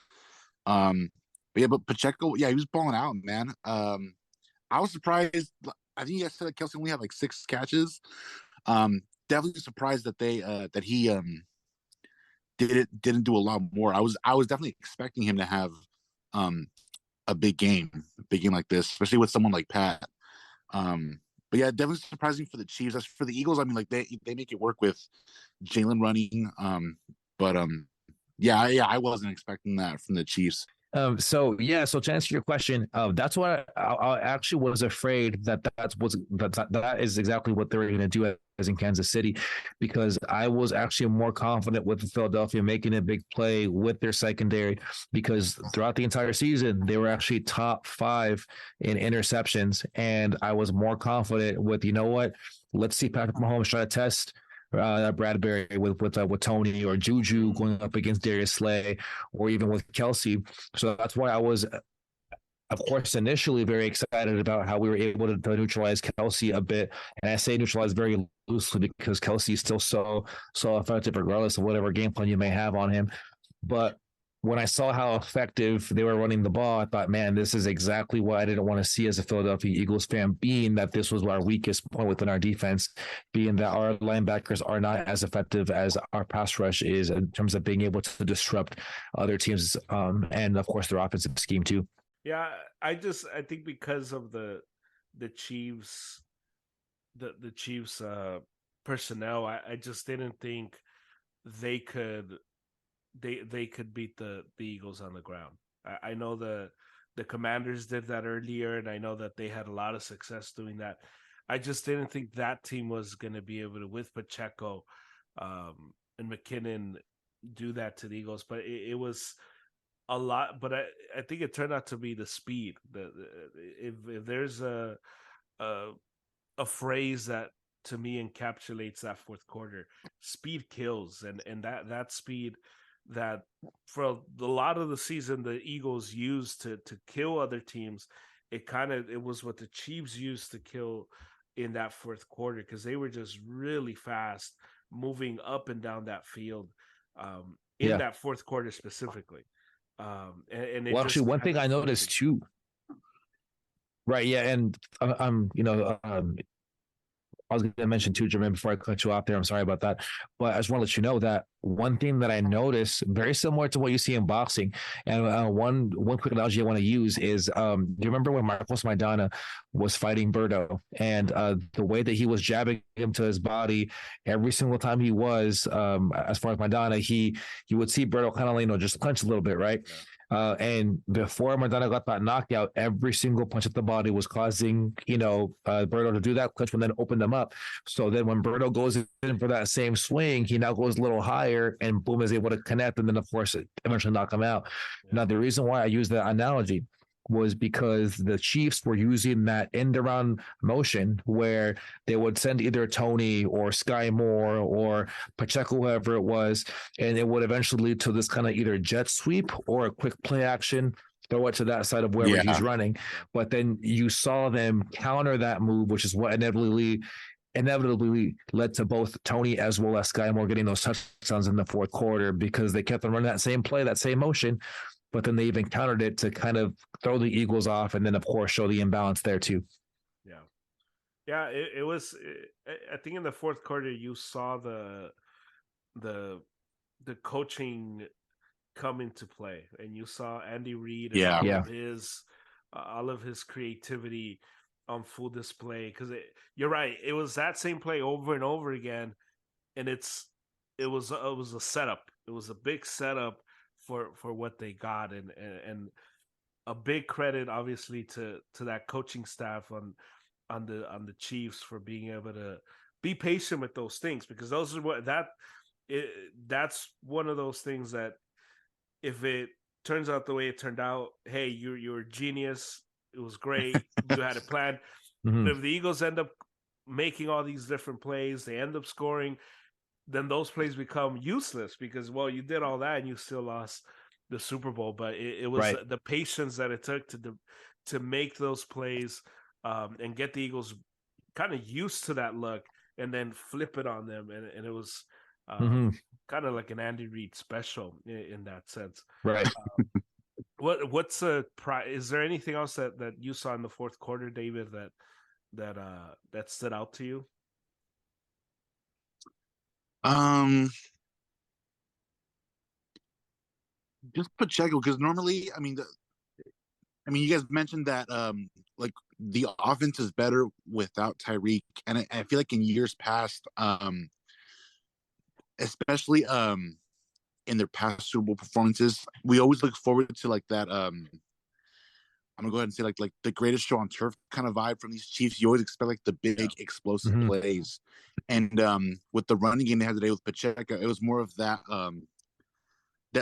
[SPEAKER 3] But Pacheco, yeah, he was balling out, man. I was surprised. I think you guys said that Kelsey only had like 6 catches. Definitely surprised that he didn't do a lot more. I was definitely expecting him to have um a big game like this, especially with someone like Pat. But yeah, definitely surprising for the Chiefs. As for the Eagles, I mean, like they make it work with Jalen running. But yeah, I wasn't expecting that from the Chiefs.
[SPEAKER 2] So to answer your question, that's what I actually was afraid that is exactly what they were going to do as in Kansas City, because I was actually more confident with Philadelphia making a big play with their secondary, because throughout the entire season they were actually top 5 in interceptions, and I was more confident with, you know what, let's see Patrick Mahomes try to test Bradbury with Tony, or Juju going up against Darius Slay, or even with Kelsey. So that's why I was, of course, initially very excited about how we were able to neutralize Kelsey a bit. And I say neutralize very loosely, because Kelsey is still so effective regardless of whatever game plan you may have on him. But when I saw how effective they were running the ball, I thought, man, this is exactly what I didn't want to see as a Philadelphia Eagles fan, being that this was our weakest point within our defense, being that our linebackers are not as effective as our pass rush is in terms of being able to disrupt other teams, and of course their offensive scheme too.
[SPEAKER 1] Yeah, I think because of the Chiefs, the Chiefs personnel, I just didn't think they could they could beat the Eagles on the ground. I know the Commanders did that earlier, and I know that they had a lot of success doing that. I just didn't think that team was going to be able to, with Pacheco and McKinnon, do that to the Eagles. But it was a lot. But I think it turned out to be the speed. If there's a a phrase that to me encapsulates that fourth quarter, speed kills, and that speed that for a lot of the season the Eagles used to kill other teams, it was what the Chiefs used to kill in that fourth quarter, because they were just really fast moving up and down that field in
[SPEAKER 2] Yeah.
[SPEAKER 1] that fourth quarter specifically. And it
[SPEAKER 2] Well,
[SPEAKER 1] just
[SPEAKER 2] actually, one
[SPEAKER 1] kind
[SPEAKER 2] thing
[SPEAKER 1] of
[SPEAKER 2] I noticed too, right? Yeah, and I was going to mention too, Jermaine, before I cut you off there. I'm sorry about that. But I just want to let you know that one thing that I noticed, very similar to what you see in boxing, and one quick analogy I want to use is, do you remember when Marcos Maidana was fighting Berto, and the way that he was jabbing him to his body every single time he was, as far as Maidana, he would see Berto kind of, just clench a little bit, right?
[SPEAKER 1] yeah.
[SPEAKER 2] And before Maidana got that knockout, every single punch at the body was causing, Berto to do that clinch and then open them up. So then when Berto goes in for that same swing, he now goes a little higher and boom, is able to connect. And then, of course, eventually knock him out.
[SPEAKER 1] Yeah.
[SPEAKER 2] Now, the reason why I use that analogy was because the Chiefs were using that end around motion where they would send either Tony or Sky Moore or Pacheco, whoever it was, and it would eventually lead to this kind of either jet sweep or a quick play action, throw it to that side of wherever he's running. But then you saw them counter that move, which is what inevitably led to both Tony as well as Sky Moore getting those touchdowns in the fourth quarter, because they kept on running that same play, that same motion, but then they even countered it to kind of throw the Eagles off, and then of course show the imbalance there too.
[SPEAKER 1] Yeah, it was. I think in the fourth quarter you saw the coaching come into play, and you saw Andy Reid and all of his creativity on full display. Because you're right, it was that same play over and over again, and it's it was a setup. It was a big setup for what they got, and a big credit obviously to that coaching staff on the Chiefs for being able to be patient with those things, because those are that's one of those things that if it turns out the way it turned out, hey, you're a genius. It was great. You had a plan.
[SPEAKER 2] Mhm.
[SPEAKER 1] But if the Eagles end up making all these different plays, they end up scoring, then those plays become useless because, well, you did all that and you still lost the Super Bowl. But it was
[SPEAKER 2] Right.
[SPEAKER 1] the patience that it took to make those plays, and get the Eagles kind of used to that look and then flip it on them. And it was
[SPEAKER 2] Mhm.
[SPEAKER 1] kind of like an Andy Reid special in that sense.
[SPEAKER 2] Right.
[SPEAKER 1] What's is there anything else that you saw in the fourth quarter, David, that stood out to you?
[SPEAKER 3] Just Pacheco, because normally, you guys mentioned that like the offense is better without Tyreek, and I feel like in years past, especially in their past Super Bowl performances, we always look forward to like that. I'm gonna go ahead and say like the greatest show on turf kind of vibe from these Chiefs. You always expect like the big explosive
[SPEAKER 2] Mhm.
[SPEAKER 3] plays, and with the running game they had today with Pacheco, it was more of that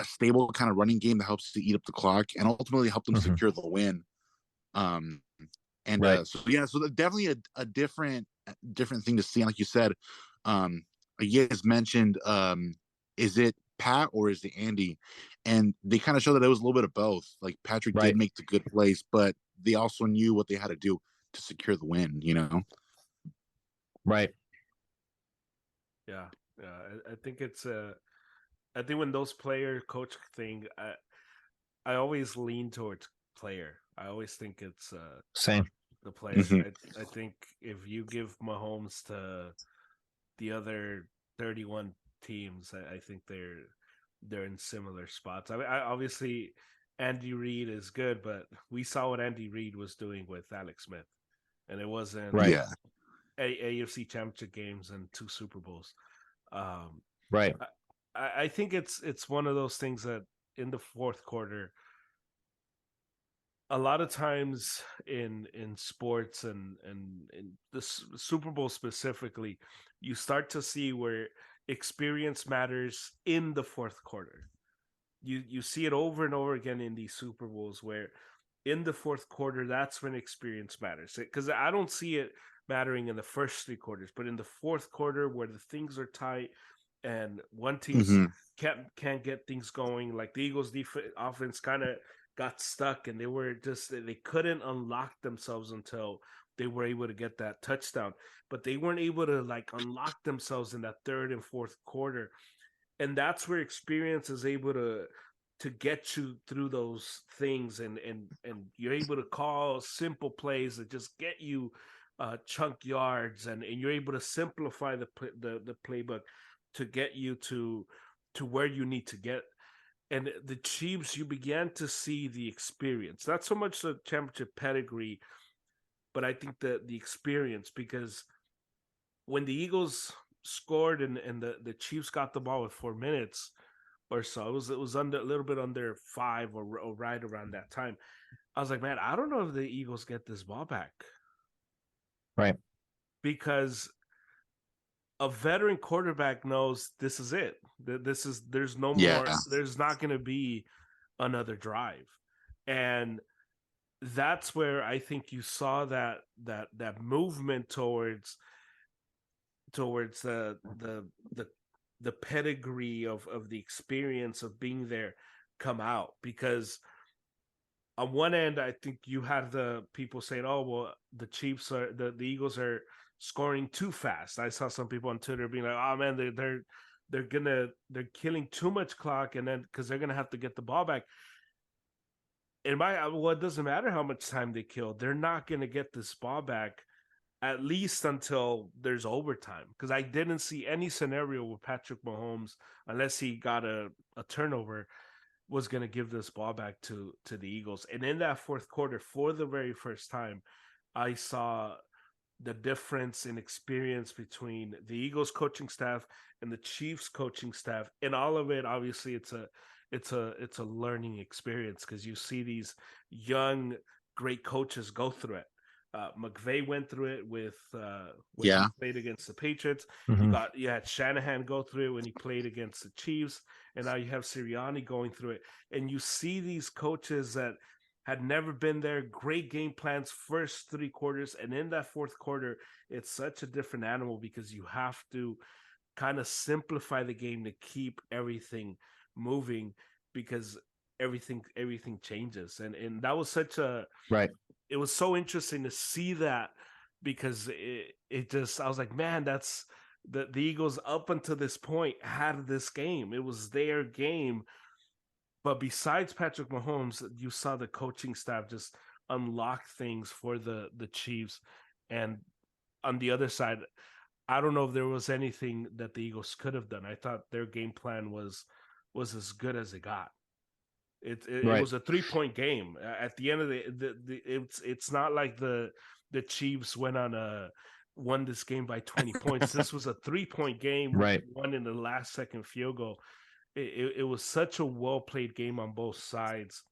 [SPEAKER 3] stable kind of running game that helps to eat up the clock and ultimately help them
[SPEAKER 2] Mhm.
[SPEAKER 3] secure the win. Um, and
[SPEAKER 2] Right.
[SPEAKER 3] so definitely a different thing to see. And like you said, you guys mentioned, is it Pat or is it Andy? And they kind of show that it was a little bit of both. Like Patrick did
[SPEAKER 2] Right.
[SPEAKER 3] make the good plays, but they also knew what they had to do to secure the win.
[SPEAKER 2] Right.
[SPEAKER 1] Yeah, I think it's I think when those player coach thing, I always lean towards player. I always think it's
[SPEAKER 2] Same.
[SPEAKER 1] the player.
[SPEAKER 3] Mm-hmm.
[SPEAKER 1] I think if you give Mahomes to the other 31 teams, I think they're in similar spots. I mean, obviously Andy Reid is good, but we saw what Andy Reid was doing with Alex Smith, and it wasn't
[SPEAKER 2] Right.
[SPEAKER 3] Yeah.
[SPEAKER 1] AFC Championship games and 2 Super Bowls. Um,
[SPEAKER 2] Right.
[SPEAKER 1] I think it's one of those things that in the fourth quarter, a lot of times in sports and in the Super Bowl specifically, you start to see where experience matters in the fourth quarter. You see it over and over again in these Super Bowls where in the fourth quarter that's when experience matters, because I don't see it mattering in the first 3 quarters, but in the fourth quarter where the things are tight and one team's
[SPEAKER 3] Mm-hmm.
[SPEAKER 1] can't get things going, like the Eagles offense kind of got stuck and they couldn't unlock themselves until they were able to get that touchdown, but they weren't able to like unlock themselves in that third and fourth quarter, and that's where experience is able to get you through those things, and you're able to call simple plays that just get you chunk yards, and you're able to simplify the playbook to get you to where you need to get. And the Chiefs, you began to see the experience, not so much the championship pedigree, but I think the experience, because when the Eagles scored and the Chiefs got the ball with 4 minutes or so, it was under a little bit under 5 or right around that time. I was like, man, I don't know if the Eagles get this ball back,
[SPEAKER 2] Right.
[SPEAKER 1] because a veteran quarterback knows this is it. There's no more.
[SPEAKER 3] Yeah.
[SPEAKER 1] There's not going to be another drive, and that's where I think you saw that movement towards the pedigree of the experience of being there come out, because on one end I think you had the people saying, oh well, the Chiefs are the Eagles are scoring too fast. I saw some people on Twitter being like, oh man, they're killing too much clock, and then because they're gonna have to get the ball back. Well, it doesn't matter how much time they kill, they're not gonna get this ball back at least until there's overtime, because I didn't see any scenario where Patrick Mahomes, unless he got a turnover, was going to give this ball back to the Eagles. And in that fourth quarter, for the very first time, I saw the difference in experience between the Eagles coaching staff and the Chiefs coaching staff. And all of it, obviously, it's a learning experience because you see these young, great coaches go through it. McVay went through it with when he played against the Patriots. You had Shanahan go through it when he played against the Chiefs, and now you have Sirianni going through it. And you see these coaches that had never been there, great game plans, first 3 quarters, and in that fourth quarter, it's such a different animal because you have to kind of simplify the game to keep everything moving because everything changes. And that was such a it was so interesting to see that because it just, I was like, man, that's the Eagles up until this point had this game. It was their game. But besides Patrick Mahomes, you saw the coaching staff just unlock things for the Chiefs. And on the other side, I don't know if there was anything that the Eagles could have done. I thought their game plan was as good as it got. It was a 3-point game. At the end of it's not like the Chiefs won this game by 20 points. This was a 3-point game, won in the last second field goal. It was such a well played game on both sides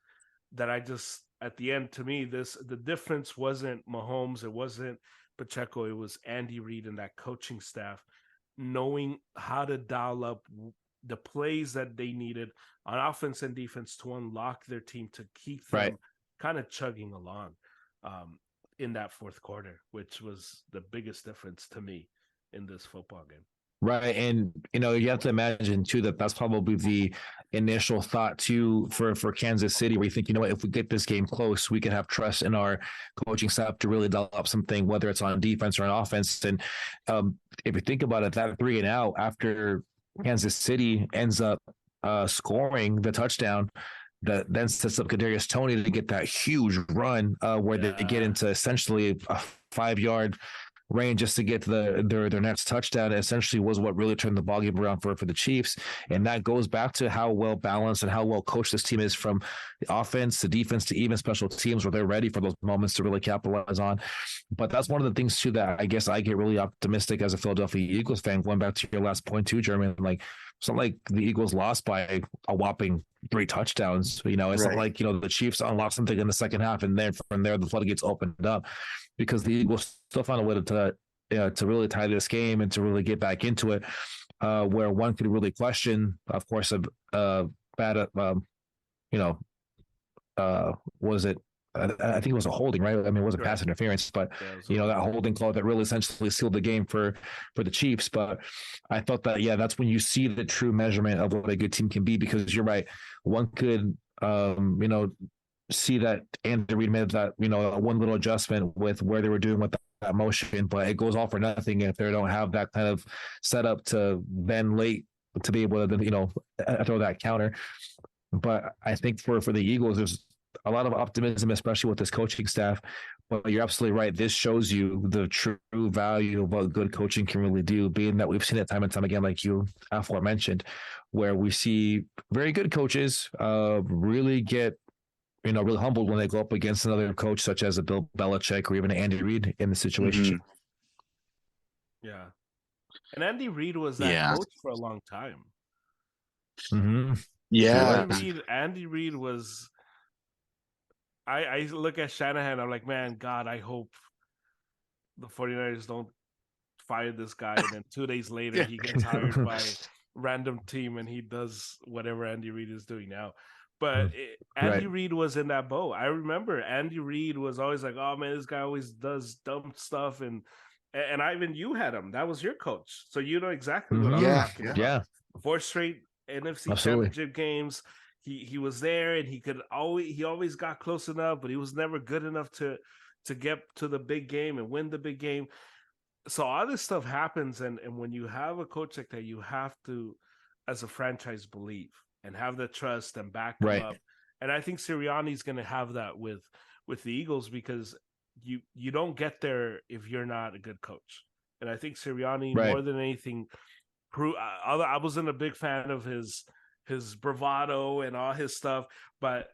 [SPEAKER 1] that I just, at the end, to me, the difference wasn't Mahomes, it wasn't Pacheco, it was Andy Reid and that coaching staff knowing how to dial up the plays that they needed on offense and defense to unlock their team to keep them kind of chugging along in that fourth quarter, which was the biggest difference to me in this football game.
[SPEAKER 2] Right. And, you have to imagine, too, that that's probably the initial thought, too, for Kansas City, where you think, if we get this game close, we can have trust in our coaching staff to really develop something, whether it's on defense or on offense. And if you think about it, that 3 and out after Kansas City ends up scoring the touchdown, that then sets up Kadarius Toney to get that huge run where they get into essentially a 5-yard range just to get to their next touchdown. Essentially was what really turned the ballgame around for the Chiefs. And that goes back to how well balanced and how well coached this team is, from the offense to defense to even special teams, where they're ready for those moments to really capitalize on. But that's one of the things, too, that I guess I get really optimistic as a Philadelphia Eagles fan. Going back to your last point, too, Jeremy, like, it's not like the Eagles lost by a whopping 3 touchdowns. It's not like, the Chiefs unlocked something in the second half, and then from there, the floodgates opened up, because the Eagles still found a way to really tie this game and to really get back into it, where one could really question, of course, was it? I think it was a holding, right? I mean, it wasn't pass interference, but that holding call that really essentially sealed the game for the Chiefs. But I thought that, that's when you see the true measurement of what a good team can be, because you're right. One could, see that Andy Reid made that, one little adjustment with where they were doing with that motion, but it goes all for nothing if they don't have that kind of setup to then late to be able to, throw that counter. But I think for the Eagles, there's a lot of optimism, especially with this coaching staff. But you're absolutely right. This shows you the true value of what good coaching can really do, being that we've seen it time and time again, like you aforementioned, where we see very good coaches really get, really humbled when they go up against another coach, such as a Bill Belichick or even Andy Reid in the situation.
[SPEAKER 1] Mm-hmm. Yeah. And Andy Reid was that coach for a long time.
[SPEAKER 2] Mm-hmm.
[SPEAKER 3] Yeah.
[SPEAKER 1] Andy Reid was... I look at Shanahan, I'm like, man, God, I hope the 49ers don't fire this guy. And then 2 days later, he gets hired by a random team and he does whatever Andy Reid is doing now. But Andy Reid was in that boat. I remember Andy Reid was always like, oh, man, this guy always does dumb stuff. And Ivan, you had him. That was your coach. So you know exactly what I'm talking about. Yeah. 4 straight NFC championship games. He was there, and he always got close enough, but he was never good enough to get to the big game and win the big game. So all this stuff happens, and when you have a coach like that, you have to, as a franchise, believe and have the trust and back them up. And I think Sirianni's going to have that with the Eagles, because you don't get there if you're not a good coach. And I think Sirianni, more than anything, I wasn't a big fan of his bravado and all his stuff, but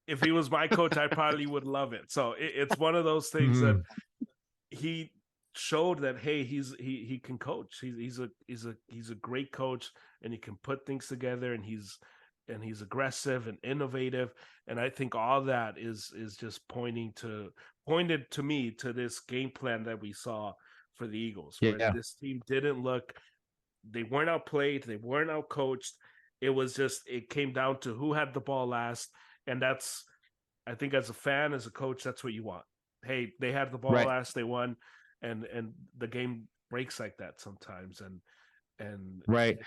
[SPEAKER 1] if he was my coach, I probably would love it. So it's one of those things that he showed that hey, he can coach. He's a great coach, and he can put things together, and he's aggressive and innovative. And I think all that is just pointed to me to this game plan that we saw for the Eagles, where
[SPEAKER 2] Yeah.
[SPEAKER 1] this team didn't look, they weren't outplayed, they weren't outcoached. It was just, it came down to who had the ball last, and that's, I think as a fan, as a coach, that's what you want. Hey, they had the ball
[SPEAKER 2] Right.
[SPEAKER 1] last, they won, and the game breaks like that sometimes, and
[SPEAKER 2] Right.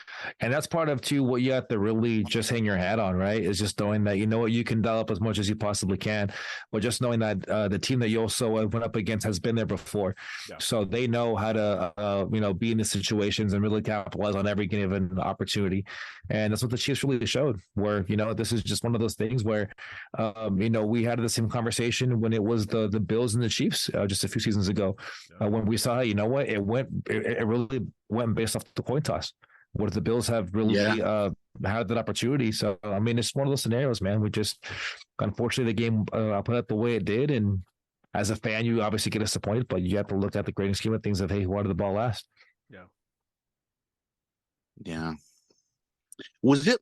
[SPEAKER 2] And that's part of too what you have to really just hang your hat on, right? Is just knowing that you know what, you can develop as much as you possibly can, but just knowing that the team that you also went up against has been there before.
[SPEAKER 1] yeah,
[SPEAKER 2] So they know how to be in the situations and really capitalize on every given opportunity. And that's what the Chiefs really showed, where this is just one of those things where we had the same conversation when it was the Bills and the Chiefs just a few seasons ago,
[SPEAKER 1] yeah,
[SPEAKER 2] when we saw, it really went based off the coin toss. What if the Bills have really had that opportunity? So I mean, it's one of those scenarios, man. We just, unfortunately, the game put out the way it did, and as a fan, you obviously get disappointed, but you have to look at the greater scheme of things of, hey, who wanted the ball last?
[SPEAKER 1] yeah.
[SPEAKER 3] Yeah. Was it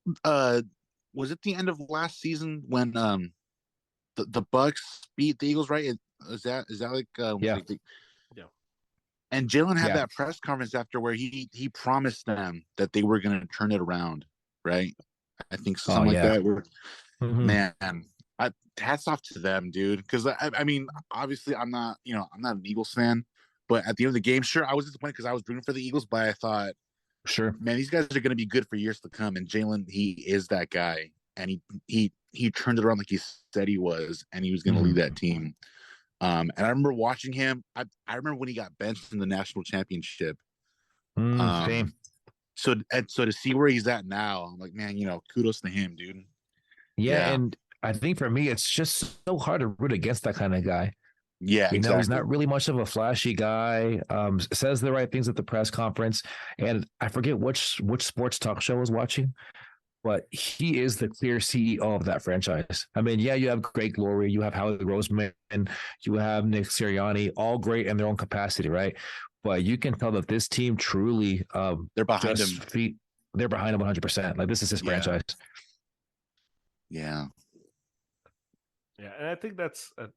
[SPEAKER 3] the end of last season when the Bucks beat the Eagles, right? Is that like
[SPEAKER 2] Yeah.
[SPEAKER 1] Yeah.
[SPEAKER 3] And Jalen had
[SPEAKER 2] Yeah.
[SPEAKER 3] that press conference after where he promised them that they were going to turn it around, right? I think something like that. Man, hats off to them, dude. Because I mean, obviously, I'm not an Eagles fan, but at the end of the game, sure, I was disappointed because I was rooting for the Eagles, but I thought,
[SPEAKER 2] Sure,
[SPEAKER 3] man, these guys are going to be good for years to come. And Jalen, he is that guy, and he turned it around like he said he was, and he was going to lead that team. And I remember watching him. I remember when he got benched in the national championship.
[SPEAKER 2] same.
[SPEAKER 3] So to see where he's at now, I'm like, man, kudos to him, dude.
[SPEAKER 2] Yeah,
[SPEAKER 3] Yeah.
[SPEAKER 2] and I think for me, it's just so hard to root against that kind of guy.
[SPEAKER 3] Yeah, exactly.
[SPEAKER 2] He's not really much of a flashy guy. Says the right things at the press conference, and I forget which sports talk show I was watching, but he is the clear CEO of that franchise. I mean, yeah, you have Greg Glory, you have Howie Roseman, you have Nick Sirianni, all great in their own capacity, right? But you can tell that this team truly,
[SPEAKER 3] they're behind him.
[SPEAKER 2] They're behind him 100%. Like, this is his franchise.
[SPEAKER 3] Yeah.
[SPEAKER 1] Yeah, and I think that's the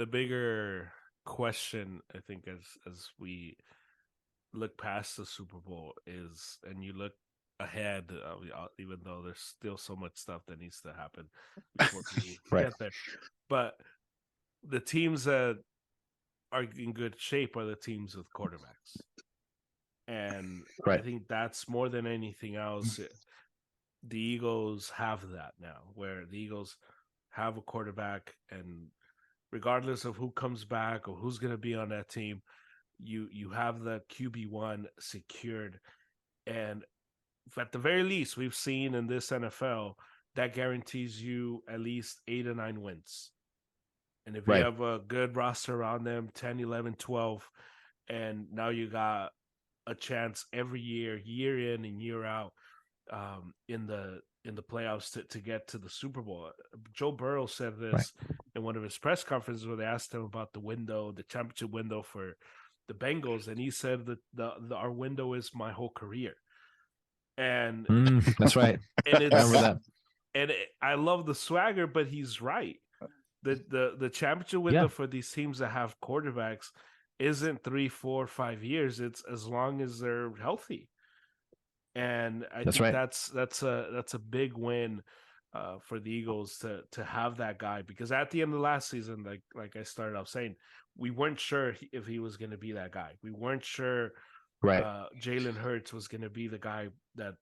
[SPEAKER 1] bigger question, I think, as we look past the Super Bowl is, and you look ahead, even though there's still so much stuff that needs to happen before we
[SPEAKER 2] Right.
[SPEAKER 1] get there. But the teams that are in good shape are the teams with quarterbacks. And
[SPEAKER 2] Right.
[SPEAKER 1] I think that's more than anything else. The Eagles have that now, where the Eagles have a quarterback, and regardless of who comes back or who's going to be on that team, you have the QB1 secured. And at the very least, we've seen in this NFL that guarantees you at least 8 or 9 wins. And if you
[SPEAKER 2] Right.
[SPEAKER 1] have a good roster around them, 10, 11, 12, and now you got a chance every year, year in and year out, in the playoffs to get to the Super Bowl. Joe Burrow said this in one of his press conferences where they asked him about the championship window for the Bengals, and he said that our window is my whole career. And
[SPEAKER 2] that's right.
[SPEAKER 1] And
[SPEAKER 2] I remember that.
[SPEAKER 1] And I love the swagger, but he's right. The championship window for these teams that have quarterbacks isn't 3, 4, 5 years. It's as long as they're healthy. And I think that's a big win for the Eagles to have that guy, because at the end of last season, like I started off saying, we weren't sure if he was going to be that guy. We weren't sure Jalen Hurts was going to be the guy that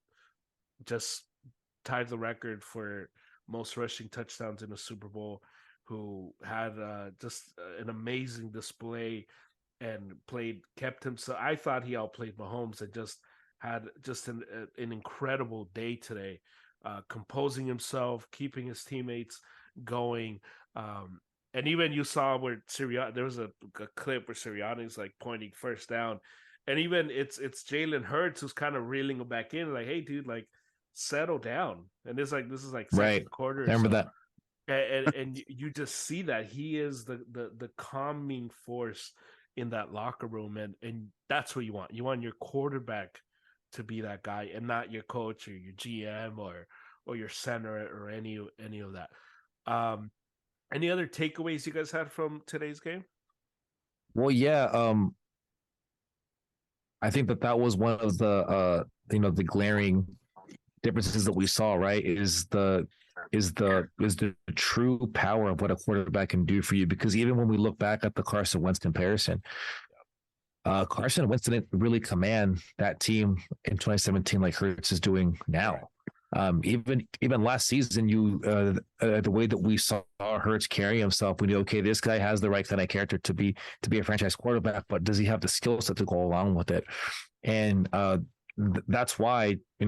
[SPEAKER 1] just tied the record for most rushing touchdowns in a Super Bowl, who had just an amazing display and kept himself. I thought he outplayed Mahomes and just had just an incredible day today, composing himself, keeping his teammates going. And even you saw where Sirianni, there was a clip where Sirianni's like pointing first down, and even it's Jalen Hurts who's kind of reeling him back in, like, hey, dude, like, settle down. And it's like, this is like second quarter.
[SPEAKER 2] I remember that.
[SPEAKER 1] and you just see that he is the calming force in that locker room, and that's what you want. You want your quarterback to be that guy, and not your coach or your GM or your center or any of that. Any other takeaways you guys had from today's game?
[SPEAKER 2] Well, yeah, I think that was one of the glaring differences that we saw, right? Is the true power of what a quarterback can do for you. Because even when we look back at the Carson Wentz comparison, Carson Wentz didn't really command that team in 2017 like Hurts is doing now. Even last season, the way that we saw Hurts carry himself, we knew, okay, this guy has the right kind of character to be a franchise quarterback, but does he have the skill set to go along with it? And that's why, I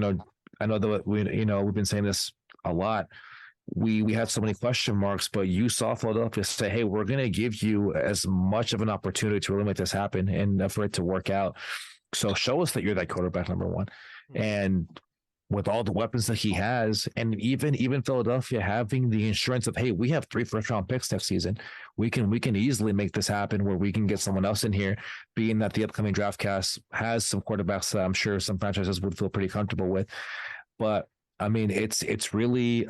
[SPEAKER 2] know that we've been saying this a lot. We had so many question marks, but you saw Philadelphia say, hey, we're going to give you as much of an opportunity to really make this happen and for it to work out. So show us that you're that quarterback number one. And with all the weapons that he has, and even Philadelphia having the insurance of, hey, we have 3 first-round picks next season, we can easily make this happen where we can get someone else in here, being that the upcoming draft class has some quarterbacks that I'm sure some franchises would feel pretty comfortable with. But I mean, it's really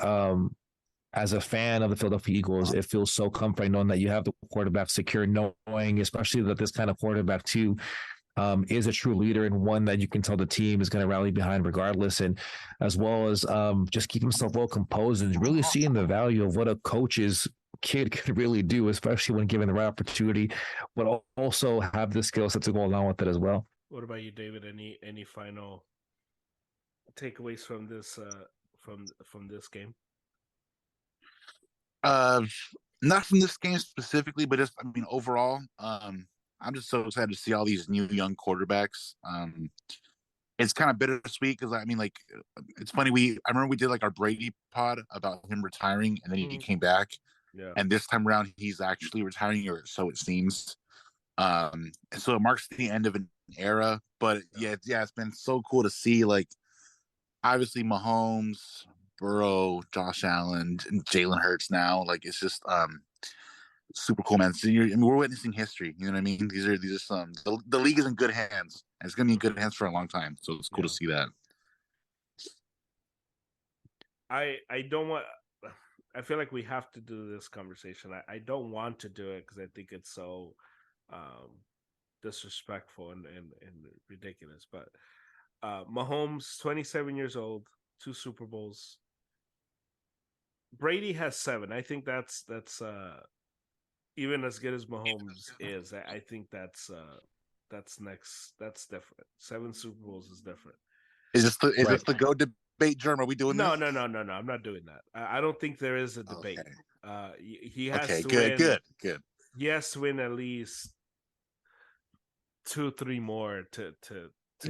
[SPEAKER 2] as a fan of the Philadelphia Eagles, it feels so comforting knowing that you have the quarterback secure, knowing especially that this kind of quarterback too is a true leader and one that you can tell the team is going to rally behind regardless, and as well as just keep himself well composed and really seeing the value of what a coach's kid can really do, especially when given the right opportunity, but also have the skill set to go along with it as well.
[SPEAKER 1] What about you, David? Any final takeaways from this from this game?
[SPEAKER 3] Not from this game specifically, but just overall, I'm just so excited to see all these new young quarterbacks. It's kind of bittersweet because it's funny. I remember we did like our Brady pod about him retiring, and then he came back.
[SPEAKER 1] Yeah.
[SPEAKER 3] And this time around, he's actually retiring, or so it seems. And so it marks the end of an era. But it's been so cool to see, like, obviously Mahomes, Burrow, Josh Allen, and Jalen Hurts now. Like, it's just super cool, man. So we're witnessing history. You know what I mean? These are some. The league is in good hands. And it's gonna be in good hands for a long time. So it's cool to see that.
[SPEAKER 1] I don't want. I feel like we have to do this conversation. I don't want to do it because I think it's so disrespectful and ridiculous. But Mahomes, 27 years old, 2 Super Bowls. Brady has 7. I think that's even as good as Mahomes is. I think that's next. That's different. 7 Super Bowls is different.
[SPEAKER 3] Is this the GOAT debate, Germ? Are we doing
[SPEAKER 1] this?
[SPEAKER 3] No.
[SPEAKER 1] I'm not doing that. I don't think there is a debate. Okay. He has to
[SPEAKER 3] win. Good.
[SPEAKER 1] He has to win at least 2-3 more to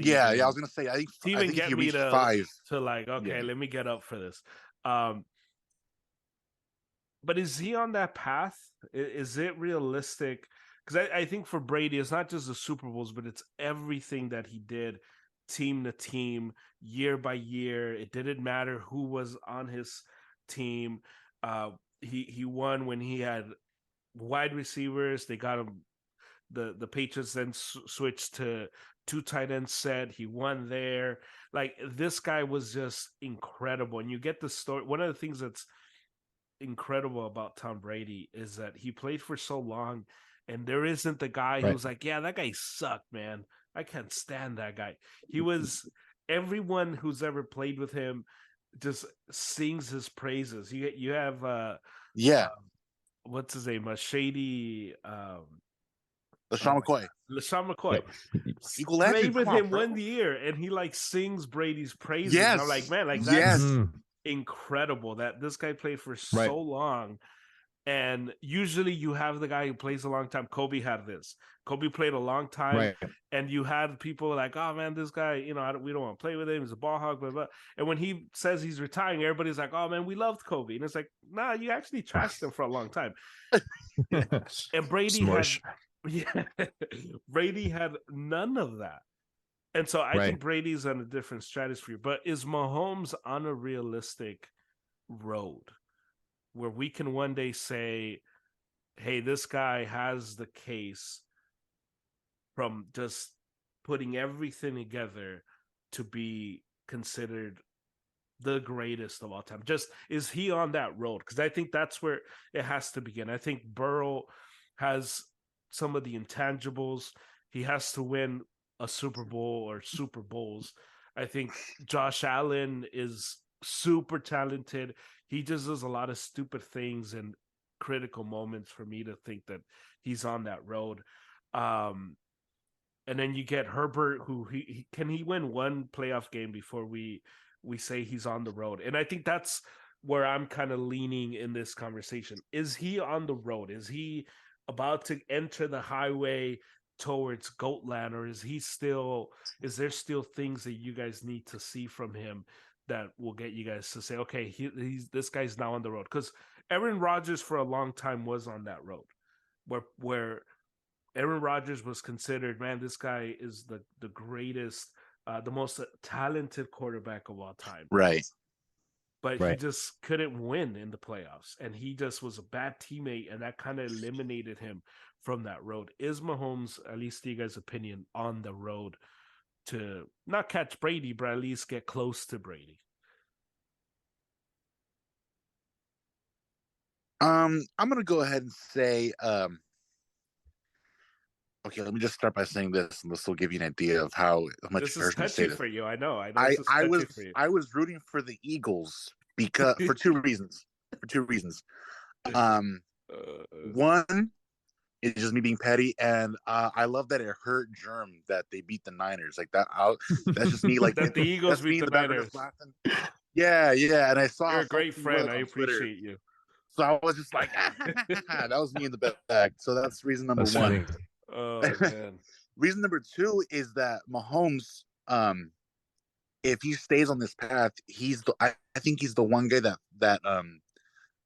[SPEAKER 3] yeah, I was gonna say I think
[SPEAKER 1] get
[SPEAKER 3] he
[SPEAKER 1] me
[SPEAKER 3] to 5
[SPEAKER 1] to like let me get up for this. But is he on that path? Is it realistic? Because I think for Brady, it's not just the Super Bowls, but it's everything that he did, team to team, year by year. It didn't matter who was on his team. He won when he had wide receivers. They got him. The Patriots then switched to 2 tight end set. He won there. Like, this guy was just incredible. And you get the story. One of the things that's incredible about Tom Brady is that he played for so long, and there isn't the guy who's like, yeah, that guy sucked, man. I can't stand that guy. He was everyone who's ever played with him just sings his praises. You have what's his name? Shady
[SPEAKER 3] LaShawn McCoy.
[SPEAKER 1] LaShawn McCoy.
[SPEAKER 3] Yep.
[SPEAKER 1] Played with him 1 year, and he like sings Brady's praises.
[SPEAKER 3] Yes.
[SPEAKER 1] And I'm like, man, like that's incredible that this guy played for so long. And usually you have the guy who plays a long time. Kobe had this. Kobe played a long time, and you had people like, oh man, this guy, we don't want to play with him. He's a ball hog, blah, blah. And when he says he's retiring, everybody's like, oh man, we loved Kobe. And it's like, nah, you actually trashed him for a long time. And Brady Brady had none of that. And so I think Brady's on a different stratosphere. But is Mahomes on a realistic road? where we can one day say, hey, this guy has the case from just putting everything together to be considered the greatest of all time? Just, is he on that road? Because I think that's where it has to begin. I think Burrow has some of the intangibles. He has to win a Super Bowl or Super Bowls. I think Josh Allen is super talented. He just does a lot of stupid things and critical moments for me to think that he's on that road. And then you get Herbert, who he can he win one playoff game before we say he's on the road. And I think that's where I'm kind of leaning in this conversation. Is he on the road? Is he about to enter the highway towards Goatland, or is there still things that you guys need to see from him that will get you guys to say, okay, he's this guy's now on the road? Because Aaron Rodgers for a long time was on that road, where Aaron Rodgers was considered, man, this guy is the greatest, the most talented quarterback of all time.
[SPEAKER 3] Right.
[SPEAKER 1] But he just couldn't win in the playoffs, and he just was a bad teammate, and that kind of eliminated him from that road. Is Mahomes, at least to you guys' opinion, on the road to not catch Brady, but at least get close to Brady?
[SPEAKER 3] I'm gonna go ahead and say, okay, let me just start by saying this, and this will give you an idea of how much
[SPEAKER 1] this is touchy for you. I know.
[SPEAKER 3] I was rooting for the Eagles because for two reasons. One is just me being petty, and I love that it hurt Germ that they beat the Niners like that. That's just me, like
[SPEAKER 1] that the Eagles beat the Niners.
[SPEAKER 3] Yeah, and I saw.
[SPEAKER 1] You're a great friend. I appreciate you.
[SPEAKER 3] So I was just like, that was me in the back. So that's reason number one.
[SPEAKER 1] Oh man.
[SPEAKER 3] Reason number two is that Mahomes, if he stays on this path, I think he's the one guy that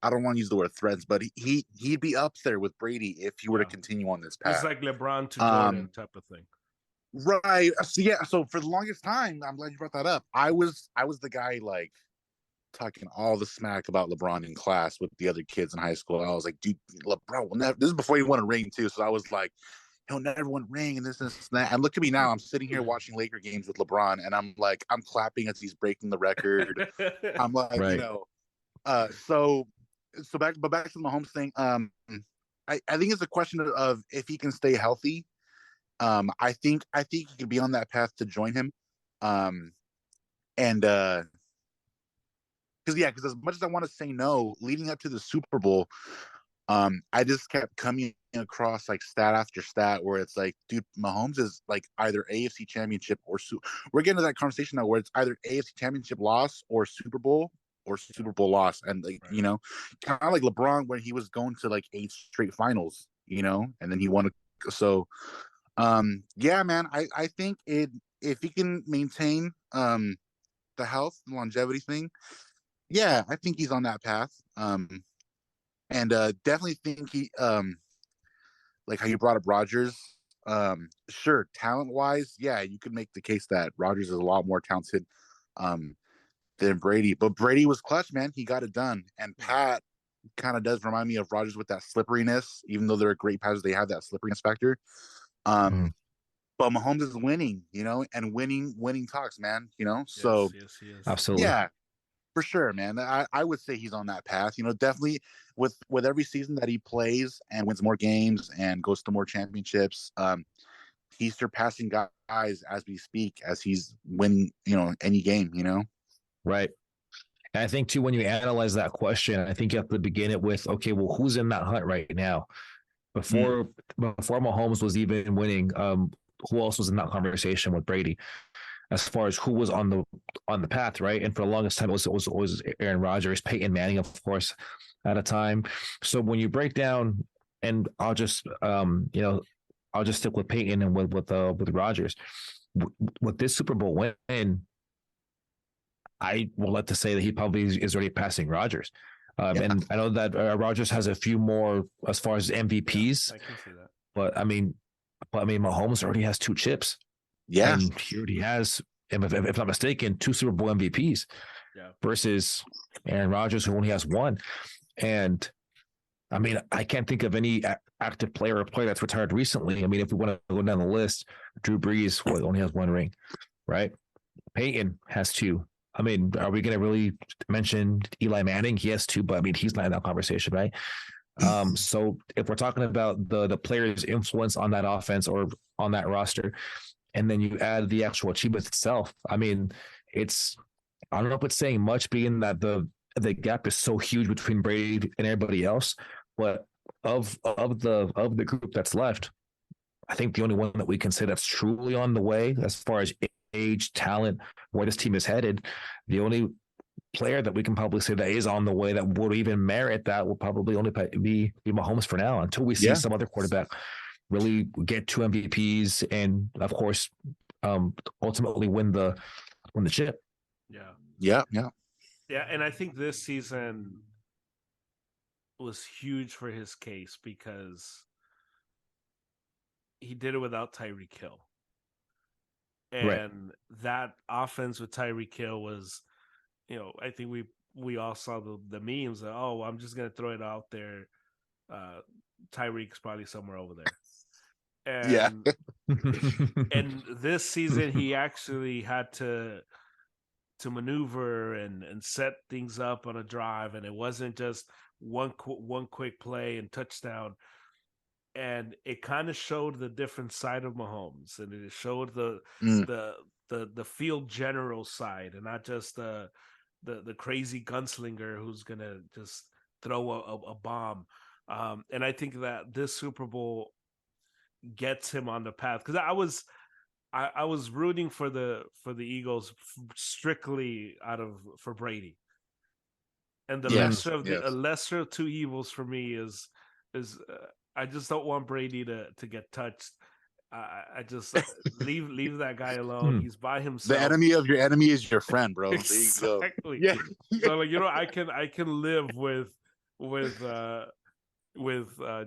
[SPEAKER 3] I don't want to use the word threats, but he'd be up there with Brady if he were to continue on this path.
[SPEAKER 1] It's like LeBron to Jordan type of thing.
[SPEAKER 3] Right. So for the longest time, I'm glad you brought that up. I was the guy like talking all the smack about LeBron in class with the other kids in high school. I was like, dude, LeBron will never. This is before he won a ring too. So I was like, he'll never win a ring and this and that. And look at me now. I'm sitting here watching Laker games with LeBron, and I'm like, I'm clapping as he's breaking the record. I'm like, so back to the Mahomes thing. I think it's a question of if he can stay healthy. I think he could be on that path to join him. Because as much as I want to say no, leading up to the Super Bowl, I just kept coming across like stat after stat where it's like, dude, Mahomes is like either AFC Championship or we're getting to that conversation now where it's either AFC Championship loss or Super Bowl loss, and like kind of like LeBron when he was going to like 8 straight finals, and then he won. So, yeah, man, I think if he can maintain the health and longevity thing. Yeah, I think he's on that path. And definitely think he, like how you brought up Rodgers. Sure, talent-wise, yeah, you could make the case that Rodgers is a lot more talented than Brady. But Brady was clutch, man. He got it done. And Pat kind of does remind me of Rodgers with that slipperiness, even though they're great passers, they have that slipperiness factor. But Mahomes is winning, and winning talks, man. So
[SPEAKER 1] yes, he is.
[SPEAKER 2] Absolutely,
[SPEAKER 3] yeah. For sure, man. I would say he's on that path. Definitely with every season that he plays and wins more games and goes to more championships, he's surpassing guys as we speak, as he's winning, any game,
[SPEAKER 2] Right. And I think too, when you analyze that question, I think you have to begin it with, okay, well, who's in that hunt right now? Before Mahomes was even winning, who else was in that conversation with Brady? As far as who was on the path, right? And for the longest time, it was Aaron Rodgers, Peyton Manning, of course, at a time. So when you break down, and I'll just stick with Peyton and with Rodgers. With this Super Bowl win, I will like to say that he probably is already passing Rodgers. And I know that Rodgers has a few more as far as MVPs.
[SPEAKER 1] I can see that.
[SPEAKER 2] But I mean, Mahomes already has 2 chips.
[SPEAKER 3] Yeah.
[SPEAKER 2] And he already has, if not mistaken, 2 Super Bowl MVPs versus Aaron Rodgers, who only has 1. And I mean, I can't think of any active player or player that's retired recently. I mean, if we want to go down the list, Drew Brees only has one ring, right? Peyton has two. I mean, are we going to really mention Eli Manning? He has two, but I mean, he's not in that conversation, right? So if we're talking about the player's influence on that offense or on that roster, and then you add the actual achievement itself, I mean, I don't know if it's saying much, being that the gap is so huge between Brady and everybody else, but of the group that's left, I think the only one that we can say that's truly on the way as far as age, talent, where this team is headed, the only player that we can probably say that is on the way that would even merit that will probably only be Mahomes for now, until we see some other quarterback really get two MVPs and, of course, ultimately win the chip.
[SPEAKER 3] Yeah.
[SPEAKER 1] And I think this season was huge for his case because he did it without Tyreek Hill. And that offense with Tyreek Hill was, I think we all saw the memes that, oh, I'm just going to throw it out there. Tyreek's probably somewhere over there. And and this season he actually had to maneuver and set things up on a drive, and it wasn't just one quick play and touchdown. And it kind of showed the different side of Mahomes, and it showed the field general side, and not just the crazy gunslinger who's gonna just throw a bomb. And I think that this Super Bowl gets him on the path, because I was rooting for the Eagles strictly for Brady, and the lesser of two evils for me is I just don't want Brady to get touched. I just leave that guy alone. He's by himself.
[SPEAKER 3] The enemy of your enemy is your friend, bro.
[SPEAKER 1] Exactly.
[SPEAKER 3] Yeah.
[SPEAKER 1] So I can live with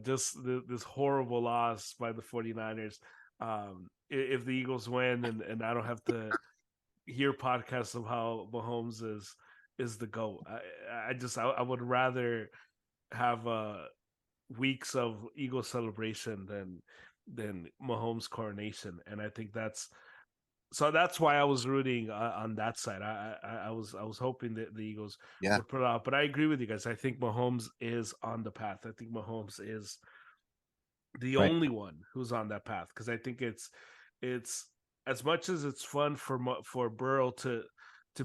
[SPEAKER 1] just this horrible loss by the 49ers. If the Eagles win and I don't have to hear podcasts of how Mahomes is the GOAT. I would rather have weeks of Eagle celebration than Mahomes coronation, and I think that's why I was rooting on that side. I was hoping that the Eagles would put it out, but I agree with you guys. I think Mahomes is on the path. I think Mahomes is the only one who's on that path, because I think it's as much as it's fun for Burrow to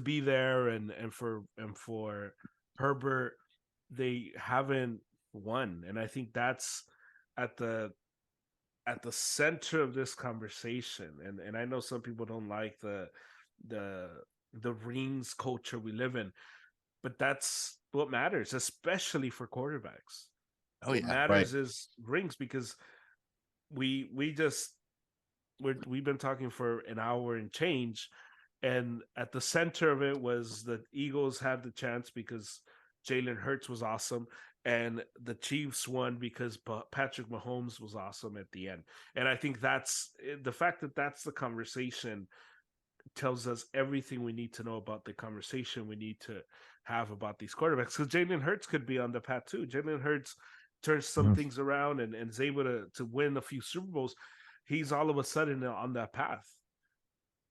[SPEAKER 1] be there and for Herbert, they haven't won, and I think that's at the center of this conversation. And I know some people don't like the rings culture we live in, but that's what matters, especially for quarterbacks. What matters is rings, because we've been talking for an hour and change, and at the center of it was the Eagles had the chance because Jalen Hurts was awesome, and the Chiefs won because Patrick Mahomes was awesome at the end. And I think that's the fact that that's the conversation tells us everything we need to know about the conversation we need to have about these quarterbacks. Because Jalen Hurts could be on the path too. Jalen Hurts turns some things around and is able to win a few Super Bowls. He's all of a sudden on that path.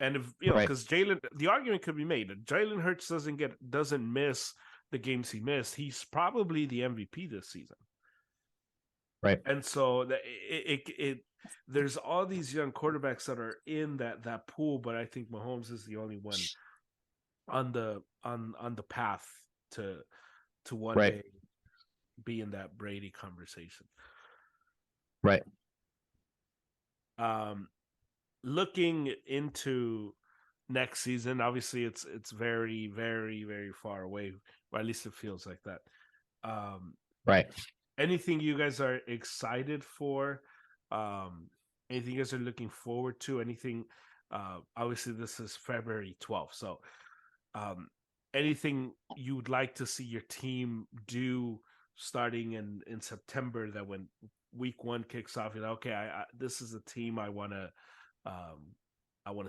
[SPEAKER 1] And if because Jalen, the argument could be made that Jalen Hurts doesn't miss the games he missed, he's probably the MVP this season.
[SPEAKER 2] Right.
[SPEAKER 1] And so there's all these young quarterbacks that are in that pool, but I think Mahomes is the only one on the path to one day be in that Brady conversation.
[SPEAKER 2] Right.
[SPEAKER 1] Looking into next season, obviously it's very, very, very far away, or at least it feels like that.
[SPEAKER 2] Right.
[SPEAKER 1] Anything you guys are excited for? Anything you guys are looking forward to? Anything? Obviously, this is February 12th, so anything you would like to see your team do starting in September, that when week 1 kicks off, okay, this is a team I want to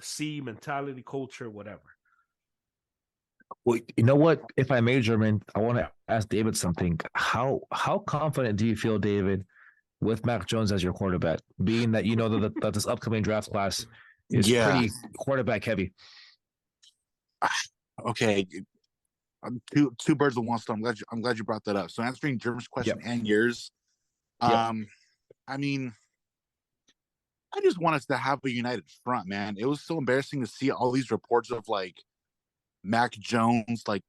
[SPEAKER 1] see, mentality, culture, whatever.
[SPEAKER 2] Well, you know what? If I may, German, I want
[SPEAKER 1] Yeah.
[SPEAKER 2] to ask David something. How confident do you feel, David, with Mac Jones as your quarterback, being that you know that this upcoming draft class is
[SPEAKER 3] Yeah.
[SPEAKER 2] pretty quarterback heavy?
[SPEAKER 3] Okay. Two birds with one stone. I'm glad you brought that up. So answering Jerem's question
[SPEAKER 2] Yep.
[SPEAKER 3] and yours,
[SPEAKER 2] Yep.
[SPEAKER 3] I mean, I just want us to have a united front, man. It was so embarrassing to see all these reports of like Mac Jones like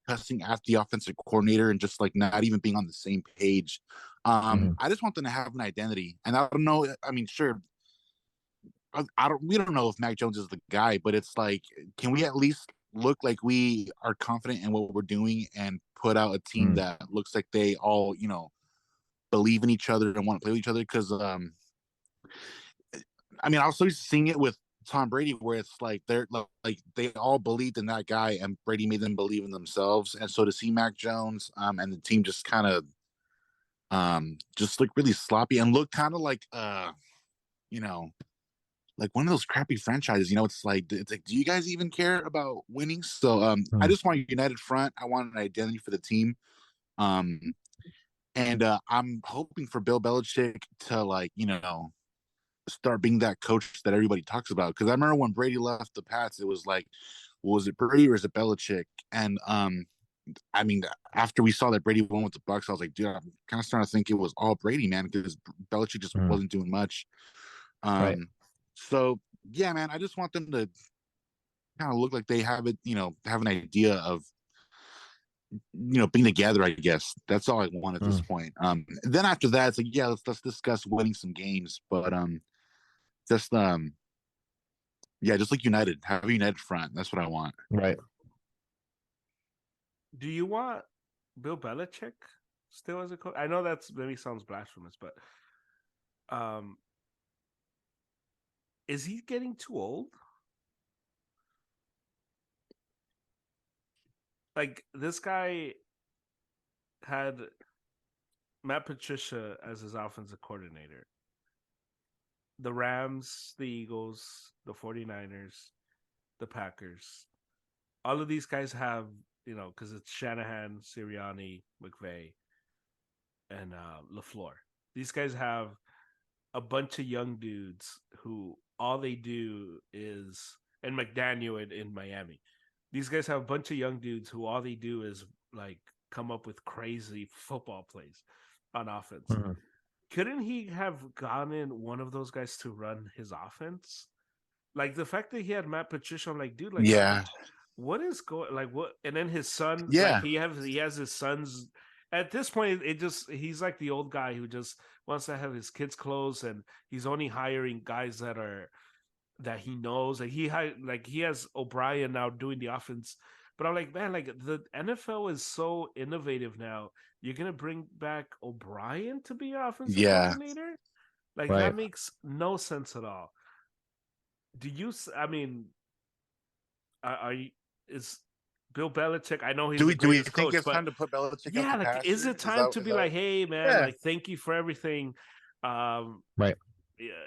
[SPEAKER 3] cussing at the offensive coordinator and just like not even being on the same page.
[SPEAKER 2] Mm-hmm.
[SPEAKER 3] I just want them to have an identity, and I don't know. I mean, sure, I don't. We don't know if Mac Jones is the guy, but it's like, can we at least look like we are confident in what we're doing and put out a team
[SPEAKER 2] Mm.
[SPEAKER 3] that looks like they all, believe in each other and want to play with each other? Because I mean, I was so used to seeing it with Tom Brady, where it's like they're like they all believed in that guy, and Brady made them believe in themselves. And so to see Mac Jones and the team just kind of just look really sloppy and look kind of like you know like one of those crappy franchises. It's like, do you guys even care about winning? So I
[SPEAKER 2] Mm.
[SPEAKER 3] just want a united front. I want an identity for the team. Um, and I'm hoping for Bill Belichick to start being that coach that everybody talks about. Because I remember when Brady left the Pats, it was like, well, was it Brady or is it Belichick? And I mean, after we saw that Brady won with the Bucks, I was like, dude, I'm kind of starting to think it was all Brady, man, because Belichick just
[SPEAKER 2] Mm.
[SPEAKER 3] wasn't doing much.
[SPEAKER 2] Right.
[SPEAKER 3] So yeah, man, I just want them to kind of look like they have it, have an idea of being together. I guess that's all I want at this
[SPEAKER 2] Mm.
[SPEAKER 3] point. Then after that, it's like, yeah, let's discuss winning some games, but just yeah, just like united, have a united front. That's what I want.
[SPEAKER 2] Right.
[SPEAKER 1] Do you want Bill Belichick still as a coach? I know that's maybe sounds blasphemous, but um, is he getting too old? Like this guy had Matt Patricia as his offensive coordinator. The Rams, the Eagles, the 49ers, the Packers. All of these guys have, because it's Shanahan, Sirianni, McVay, and LaFleur. These guys have a bunch of young dudes who all they do is, and McDaniel in Miami. These guys have a bunch of young dudes who all they do is like come up with crazy football plays on offense.
[SPEAKER 2] Mm.
[SPEAKER 1] Couldn't he have gotten one of those guys to run his offense? Like the fact that he had Matt Patricia, I'm like, dude, like
[SPEAKER 3] Yeah,
[SPEAKER 1] what is going like what? And then his son, like
[SPEAKER 3] yeah,
[SPEAKER 1] he has his sons. At this point, it just he's like the old guy who just wants to have his kids close, and he's only hiring guys that he knows. Like he has O'Brien now doing the offense, but I'm like, man, like the NFL is so innovative now. You're gonna bring back O'Brien to be your offensive
[SPEAKER 3] yeah.
[SPEAKER 1] coordinator? Like that
[SPEAKER 2] Right.
[SPEAKER 1] makes no sense at all. Do you? I mean, are you? Is Bill Belichick? I know he's the
[SPEAKER 3] Do we
[SPEAKER 1] greatest
[SPEAKER 3] think
[SPEAKER 1] coach,
[SPEAKER 3] it's
[SPEAKER 1] but
[SPEAKER 3] time to put Belichick out
[SPEAKER 1] yeah,
[SPEAKER 3] to
[SPEAKER 1] like is
[SPEAKER 3] pasture?
[SPEAKER 1] it time to
[SPEAKER 3] Is
[SPEAKER 1] be
[SPEAKER 3] that?
[SPEAKER 1] like, hey man,
[SPEAKER 3] Yeah,
[SPEAKER 1] like thank you for everything.
[SPEAKER 2] Right.
[SPEAKER 1] Yeah,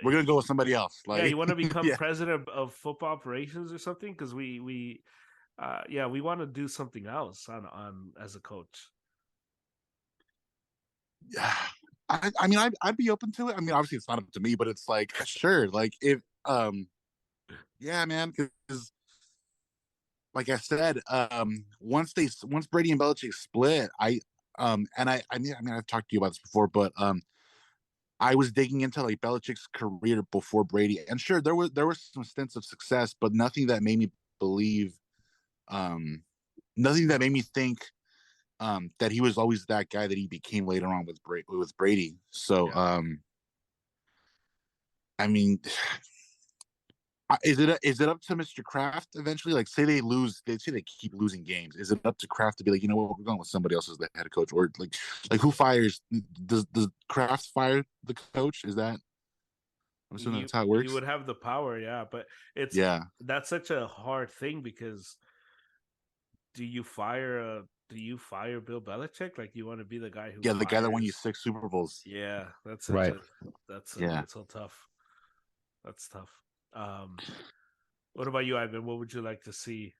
[SPEAKER 3] we're gonna go with somebody else.
[SPEAKER 1] yeah,
[SPEAKER 3] Like,
[SPEAKER 1] you want to become
[SPEAKER 3] yeah,
[SPEAKER 1] president of football operations or something? Because yeah, we want to do something else on as a coach.
[SPEAKER 3] I mean, I'd be open to it. I mean, obviously it's not up to me, but it's like, sure, like if yeah, man, because like I said, once Brady and Belichick split, I mean I've talked to you about this before, but I was digging into like Belichick's career before Brady, and sure there were some stints of success, but nothing that made me believe, um, nothing that made me think that he was always that guy that he became later on with Brady. So
[SPEAKER 1] Yeah,
[SPEAKER 3] I mean, is it up to Mr. Kraft eventually? Like, say they lose, they say they keep losing games. Is it up to Kraft to be like, you know what, we're going with somebody else as the head coach, or like who fires? Does Kraft fire the coach? Is that? I'm assuming that's how it
[SPEAKER 1] he
[SPEAKER 3] works.
[SPEAKER 1] would have the power, yeah, but it's
[SPEAKER 3] Yeah,
[SPEAKER 1] that's such a hard thing because do you fire Bill Belichick? Like you want to be the guy who
[SPEAKER 3] yeah, the guy that won you
[SPEAKER 1] fires?
[SPEAKER 3] 6 Super Bowls.
[SPEAKER 1] Yeah, that's such
[SPEAKER 2] Right.
[SPEAKER 1] a that's
[SPEAKER 3] Yeah,
[SPEAKER 1] so tough. That's tough. What about you, Ivan? What would you like to see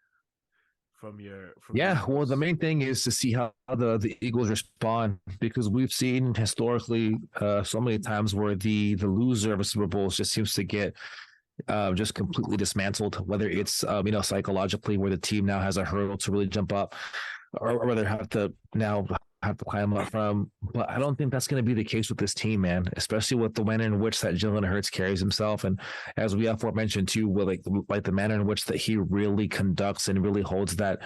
[SPEAKER 1] from the
[SPEAKER 2] Yeah, well, the
[SPEAKER 1] Eagles?
[SPEAKER 2] main thing is to see how the Eagles respond, because we've seen historically so many times where the loser of a Super Bowl just seems to get just completely dismantled, whether it's psychologically, where the team now has a hurdle to really jump up, or whether have to climb up from. But I don't think that's going to be the case with this team, man. Especially with the manner in which that Jalen Hurts carries himself, and as we have mentioned too, with like the manner in which that he really conducts and really holds that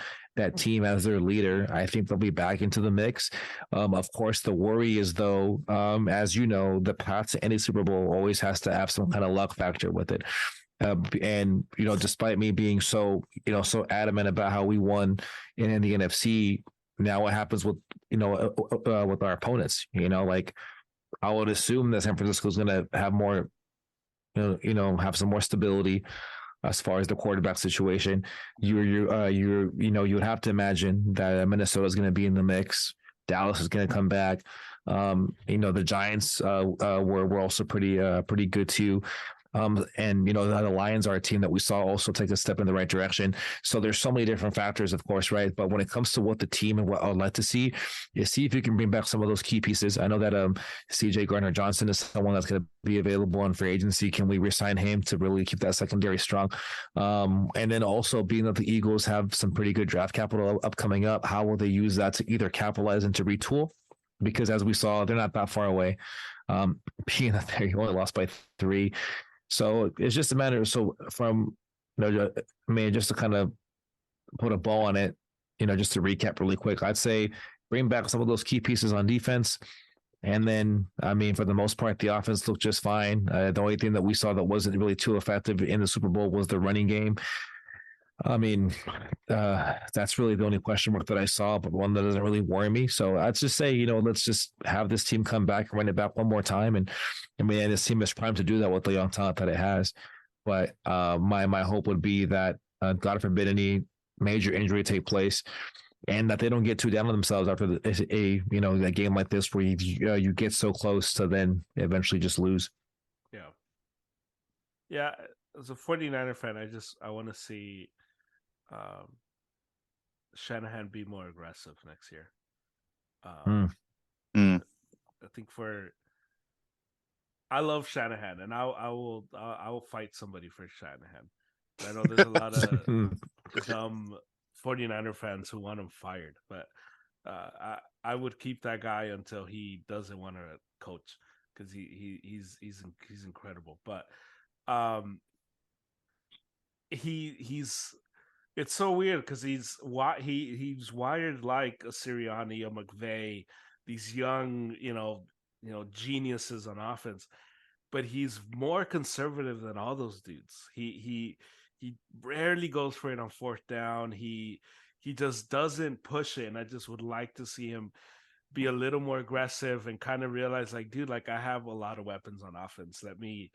[SPEAKER 2] team as their leader. I think they'll be back into the mix. Of course, the worry is though, as you know, the path to any Super Bowl always has to have some kind of luck factor with it. And despite me being so adamant about how we won in the NFC, now what happens with with our opponents? Like, I would assume that San Francisco is going to have more, have some more stability as far as the quarterback situation. You would have to imagine that Minnesota is going to be in the mix. Dallas is going to come back. The Giants were also pretty good too. And the Lions are a team that we saw also take a step in the right direction. So there's so many different factors, of course, right? But when it comes to what the team and what I'd like to see, is see if you can bring back some of those key pieces. I know that CJ Gardner-Johnson is someone that's going to be available on free agency. Can we resign him to really keep that secondary strong? And then also, being that the Eagles have some pretty good draft capital coming up, how will they use that to either capitalize and to retool? Because as we saw, they're not that far away. Being that they only lost by 3. So it's just a matter. So just to kind of put a bow on it, just to recap really quick, I'd say bring back some of those key pieces on defense. And then, for the most part, the offense looked just fine. The only thing that we saw that wasn't really too effective in the Super Bowl was the running game. That's really the only question mark that I saw, but one that doesn't really worry me. So I'd just say, let's just have this team come back and run it back one more time. And this team is primed to do that with the young talent that it has. But my hope would be that, God forbid, any major injury take place, and that they don't get too down on themselves after a game like this, where you get so close to then eventually just lose.
[SPEAKER 1] Yeah. As a 49er fan, I want to see Shanahan be more aggressive next year. I think I love Shanahan, and I will fight somebody for Shanahan. I know there's a lot of dumb 49er fans who want him fired, but I would keep that guy until he doesn't want to coach, because he's incredible. But he's it's so weird because he's wired like a Sirianni, a McVay, these young geniuses on offense, but he's more conservative than all those dudes. He rarely goes for it on fourth down. He just doesn't push it, and I just would like to see him be a little more aggressive and kind of realize, like, dude, like, I have a lot of weapons on offense. Let me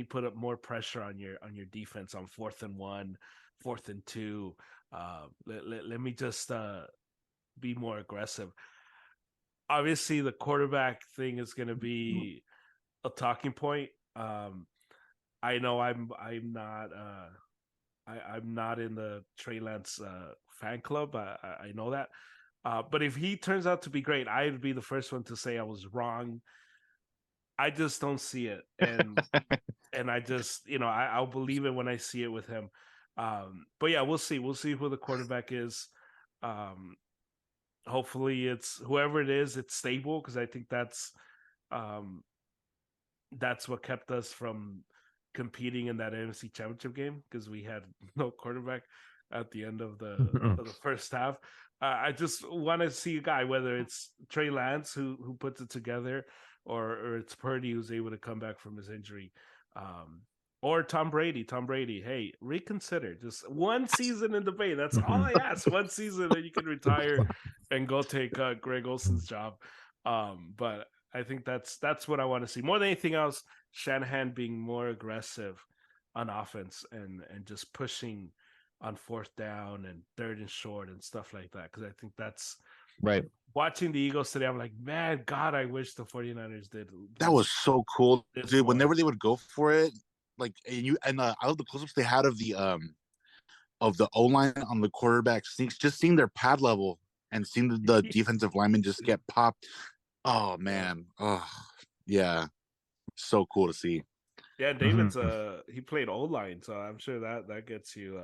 [SPEAKER 1] put up more pressure on your defense on 4th and 1, 4th and 2. Let me just be more aggressive. Obviously, the quarterback thing is going to be a talking point. I know I'm not I'm not in the Trey Lance fan club. I know that. But if he turns out to be great, I'd be the first one to say I was wrong. I just don't see it, and I just I'll believe it when I see it with him. But yeah, we'll see who the quarterback is. Hopefully it's whoever it is, it's stable, because I think that's what kept us from competing in that NFC Championship game, because we had no quarterback at the end of the first half. I just want to see a guy, whether it's Trey Lance who puts it together, or it's Purdy who's able to come back from his injury, or Tom Brady. Hey, reconsider. Just one season in the Bay. That's all I ask. One season, and you can retire and go take Greg Olson's job. But I think that's what I want to see more than anything else. Shanahan being more aggressive on offense and just pushing on 4th down and 3rd and short and stuff like that. Because I think that's
[SPEAKER 2] right.
[SPEAKER 1] Watching the Eagles today, I'm like, man, God, I wish the 49ers did.
[SPEAKER 3] That was so cool, dude.
[SPEAKER 1] more.
[SPEAKER 3] Whenever they would go for it, like, I love the close-ups they had of the of the O line on the quarterback sneaks, just seeing their pad level and seeing the defensive linemen just get popped. Oh man, oh yeah, so cool to see.
[SPEAKER 1] Yeah, David's he played O line, so I'm sure that gets you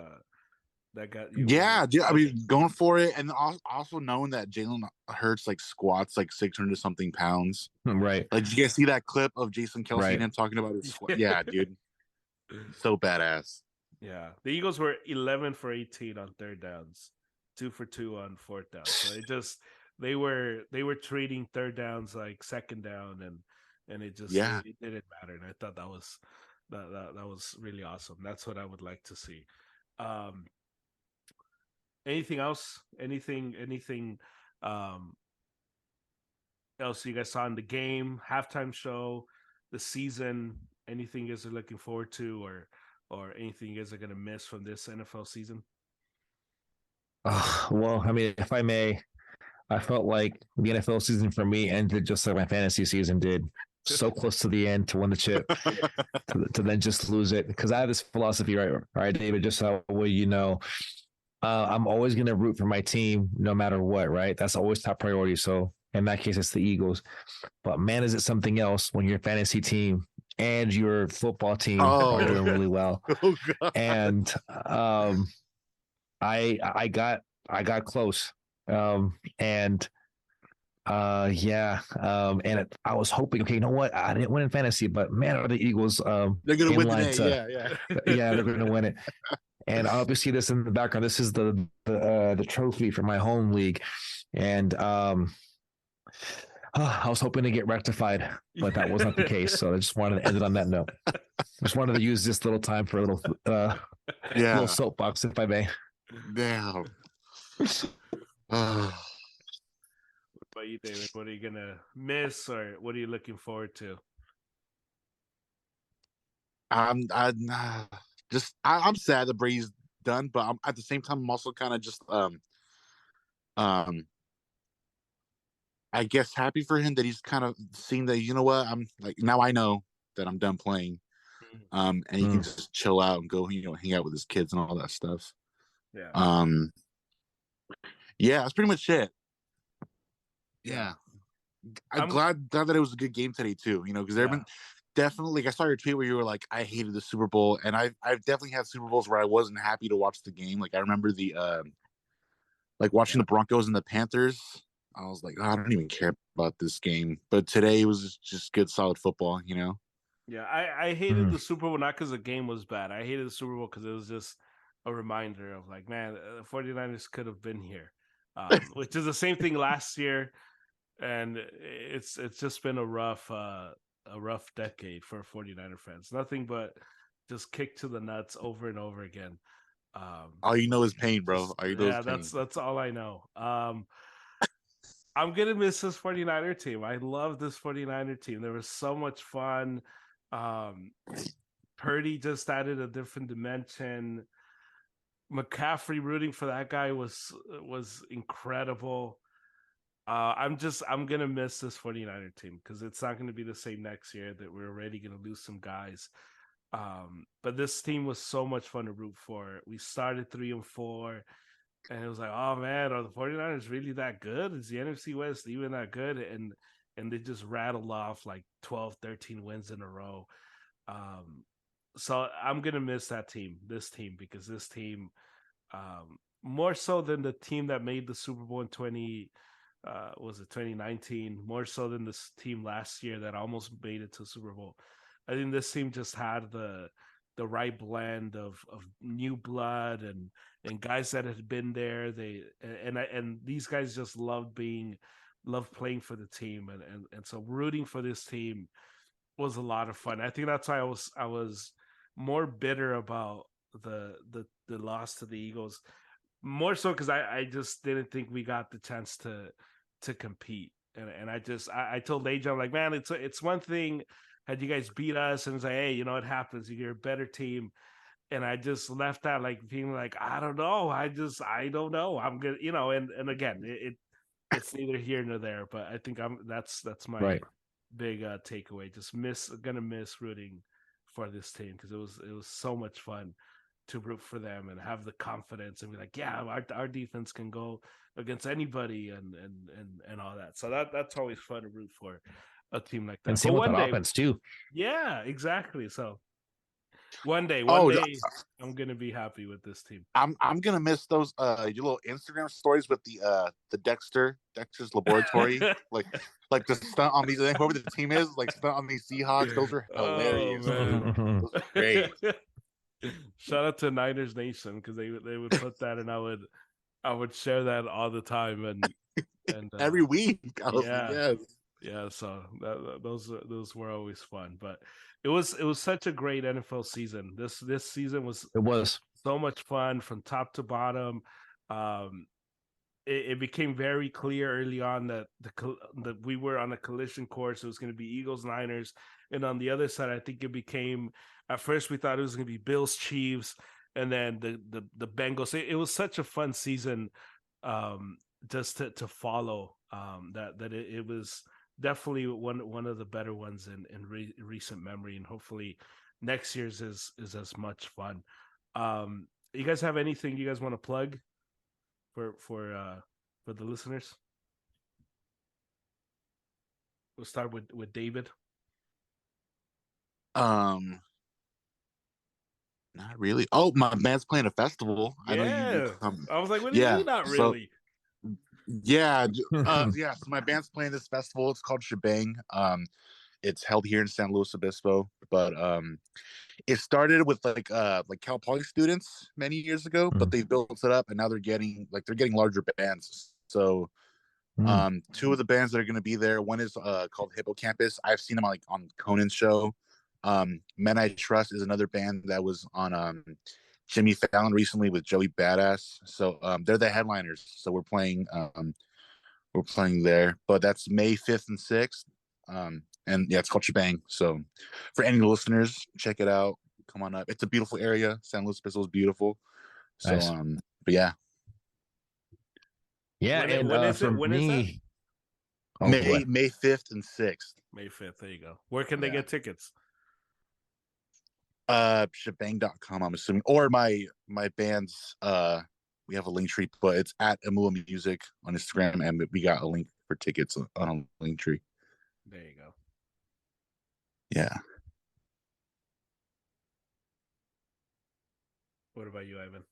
[SPEAKER 1] that got you really
[SPEAKER 3] Yeah, dude, I
[SPEAKER 1] excited.
[SPEAKER 3] mean, going for it, and also knowing that Jalen Hurts like squats like 600 something pounds.
[SPEAKER 2] Right.
[SPEAKER 3] Like, did you guys see that clip of Jason Kelsey and
[SPEAKER 2] Right.
[SPEAKER 3] him talking about his squat? Yeah, dude, so badass.
[SPEAKER 1] Yeah, the Eagles were 11 for 18 on third downs, 2 for 2 on fourth down. So it just they were treating third downs like second down, and it just
[SPEAKER 3] Yeah,
[SPEAKER 1] it didn't matter. And I thought that was really awesome. That's what I would like to see. Um, anything else? Anything um, else you guys saw in the game, halftime show, the season? Anything you guys are looking forward to, or anything you guys are gonna miss from this NFL season?
[SPEAKER 2] Well, I mean, if I may, I felt like the NFL season for me ended just like my fantasy season did. So close to the end to win the chip, to then just lose it. Because I have this philosophy, right? All right, David, just so well, I'm always going to root for my team no matter what, right? That's always top priority. So in that case, it's the Eagles. But man, is it something else when your fantasy team and your football team are
[SPEAKER 3] oh,
[SPEAKER 2] doing really well?
[SPEAKER 3] oh god,
[SPEAKER 2] And I got close. And I was hoping, okay, you know what? I didn't win in fantasy, but man, are the Eagles
[SPEAKER 3] they're gonna
[SPEAKER 2] in
[SPEAKER 3] win
[SPEAKER 2] line
[SPEAKER 3] today.
[SPEAKER 2] to,
[SPEAKER 3] Yeah, yeah.
[SPEAKER 2] yeah, they're going to win it. And obviously, this in the background. This is the trophy for my home league, and I was hoping to get rectified, but that was not the case. So I just wanted to end it on that note. Just wanted to use this little time for a little
[SPEAKER 3] Yeah,
[SPEAKER 2] soapbox, if I may.
[SPEAKER 3] damn.
[SPEAKER 1] What about you, David? What are you gonna miss, or what are you looking forward to?
[SPEAKER 3] I'm I'm sad that Brady's done, but at the same time I'm also kind of just um I guess happy for him that he's kind of seeing that, you know what, I'm like, now I know that I'm done playing. And he can
[SPEAKER 2] Mm.
[SPEAKER 3] just chill out and go, hang out with his kids and all that stuff.
[SPEAKER 1] Yeah,
[SPEAKER 3] Um yeah, that's pretty much it. Yeah. I'm
[SPEAKER 1] I'm.
[SPEAKER 3] glad that it was a good game today too, because there have
[SPEAKER 1] Yeah,
[SPEAKER 3] been definitely, like, I saw your tweet where you were like, I hated the Super Bowl, and I've definitely had Super Bowls where I wasn't happy to watch the game. Like, I remember the like watching
[SPEAKER 1] yeah,
[SPEAKER 3] the Broncos and the Panthers. I was like, oh, I don't even care about this game. But today it was just good, solid football.
[SPEAKER 1] yeah. I hated
[SPEAKER 2] Mm.
[SPEAKER 1] the Super Bowl not because the game was bad. I hated the Super Bowl because it was just a reminder of like, man, the 49ers could have been here, which is the same thing last year, and it's just been a rough decade for 49er fans. Nothing but just kick to the nuts over and over again.
[SPEAKER 3] All you know is pain, bro.
[SPEAKER 1] Just
[SPEAKER 3] All you know is
[SPEAKER 1] yeah,
[SPEAKER 3] pain.
[SPEAKER 1] that's all I know. I'm gonna miss this 49er team. I love this 49er team. There was so much fun. Um, Purdy just added a different dimension. McCaffrey rooting for that guy was incredible. I'm gonna miss this 49er team because it's not gonna be the same next year that we're already gonna lose some guys. But this team was so much fun to root for. We started 3-4, and it was like, oh man, are the 49ers really that good? Is the NFC West even that good? And they just rattled off like 12, 13 wins in a row. Um, so I'm gonna miss this team, because this team, more so than the team that made the Super Bowl in 2019, more so than this team last year that almost made it to Super Bowl. I think this team just had the right blend of new blood and guys that had been there. And these guys just loved playing for the team, and so rooting for this team was a lot of fun. I think that's why I was more bitter about the loss to the Eagles, more so because I just didn't think we got the chance to compete. And I told AJ, I'm like, man, it's one thing had you guys beat us, and it's like, hey, it happens. You're a better team. And I just left that like feeling like, I don't know. I don't know. I'm good, and again, it's neither here nor there, but I think that's my
[SPEAKER 2] Right.
[SPEAKER 1] big takeaway. Just gonna miss rooting for this team because it was so much fun. to root for them and have the confidence and be like, yeah, our defense can go against anybody and all that. So that's always fun to root for a team like that.
[SPEAKER 2] And
[SPEAKER 1] But
[SPEAKER 2] same with
[SPEAKER 1] one
[SPEAKER 2] that
[SPEAKER 1] day,
[SPEAKER 2] offense too.
[SPEAKER 1] yeah, exactly. So one day,
[SPEAKER 3] Oh,
[SPEAKER 1] I'm gonna be happy with this team.
[SPEAKER 3] I'm gonna miss those your little Instagram stories with the Dexter's Laboratory, like the stunt on these, whoever the team is, like stunt on these Seahawks. Those are hilarious.
[SPEAKER 1] Oh,
[SPEAKER 3] Those are great.
[SPEAKER 1] Shout out to Niners Nation because they would put that, and I would share that all the time, and
[SPEAKER 3] Every week. I was
[SPEAKER 1] yeah.
[SPEAKER 3] like, yes.
[SPEAKER 1] Yeah, so those were always fun, but it was such a great NFL season. This season was
[SPEAKER 2] It was.
[SPEAKER 1] so much fun from top to bottom. Um, it became very clear early on that that we were on a collision course. It was going to be Eagles Niners, and on the other side, I think it became at first we thought it was going to be Bills Chiefs, and then the Bengals. It was such a fun season, just to follow. That it was definitely one of the better ones in recent memory, and hopefully next year's is as much fun. You guys have anything you guys want to plug for the listeners? We'll start with David.
[SPEAKER 3] Not really. Oh, my band's playing a festival.
[SPEAKER 1] Yeah,
[SPEAKER 3] I know you come.
[SPEAKER 1] I was like, what do you
[SPEAKER 3] Yeah,
[SPEAKER 1] mean not
[SPEAKER 3] so
[SPEAKER 1] really?
[SPEAKER 3] yeah, yeah. So my band's playing this festival. It's called Shebang. It's held here in San Luis Obispo, but it started with like Cal Poly students many years ago, but they've built it up, and now they're getting larger bands. So two of the bands that are going to be there, one is called Hippocampus. I've seen them on Conan's show. Men I Trust is another band that was on Jimmy Fallon recently with Joey Badass. So they're the headliners. So we're playing there, but that's May 5th and 6th. And yeah, it's called Shebang. So for any listeners, check it out. Come on up. It's a beautiful area. San Luis Obispo is beautiful. So
[SPEAKER 2] Nice.
[SPEAKER 3] but yeah.
[SPEAKER 2] Yeah,
[SPEAKER 1] When is
[SPEAKER 2] for
[SPEAKER 1] it? When is that?
[SPEAKER 2] me,
[SPEAKER 3] May 5th and 6th.
[SPEAKER 1] May 5th. There you go. Where can they get tickets?
[SPEAKER 3] Shebang.com, I'm assuming, or my band's we have a link tree, but it's at Amua Music on Instagram, and we got a link for tickets on a link tree.
[SPEAKER 1] There you go.
[SPEAKER 3] Yeah.
[SPEAKER 1] What about you, Ivan?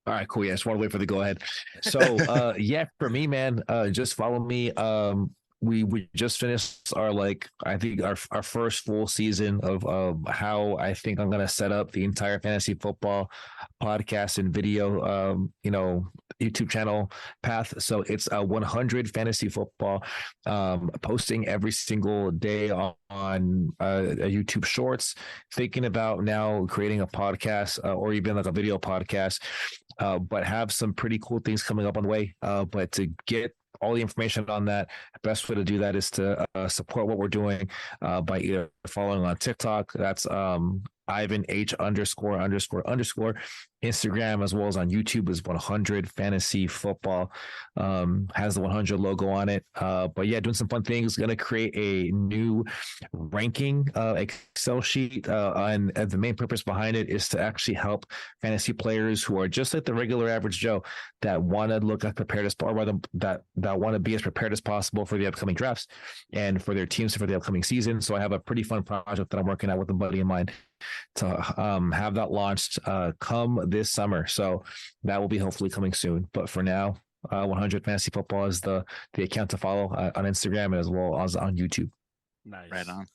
[SPEAKER 2] all right, cool. Yeah, I just want to wait for the go ahead. So yeah, for me, man, just follow me. We just finished our I think our first full season of how I think I'm gonna set up the entire fantasy football podcast and video YouTube channel path. So it's 100 fantasy football, posting every single day on a YouTube Shorts. Thinking about now creating a podcast or even like a video podcast, but have some pretty cool things coming up on the way. But to get all the information on that, the best way to do that is to support what we're doing by either following on TikTok. That's Ivan H ____. Instagram as well as on YouTube is 100 Fantasy Football. Has the 100 logo on it. But yeah, doing some fun things. Going to create a new ranking Excel sheet. And the main purpose behind it is to actually help fantasy players who are just like the regular average Joe that want to look as prepared as possible, that want to be as prepared as possible for the upcoming drafts and for their teams for the upcoming season. So I have a pretty fun project that I'm working out with a buddy of mine to have that launched come this summer. So that will be hopefully coming soon. But for now, 100 Fantasy Football is the account to follow on Instagram as well as on YouTube.
[SPEAKER 1] Nice.
[SPEAKER 3] Right on.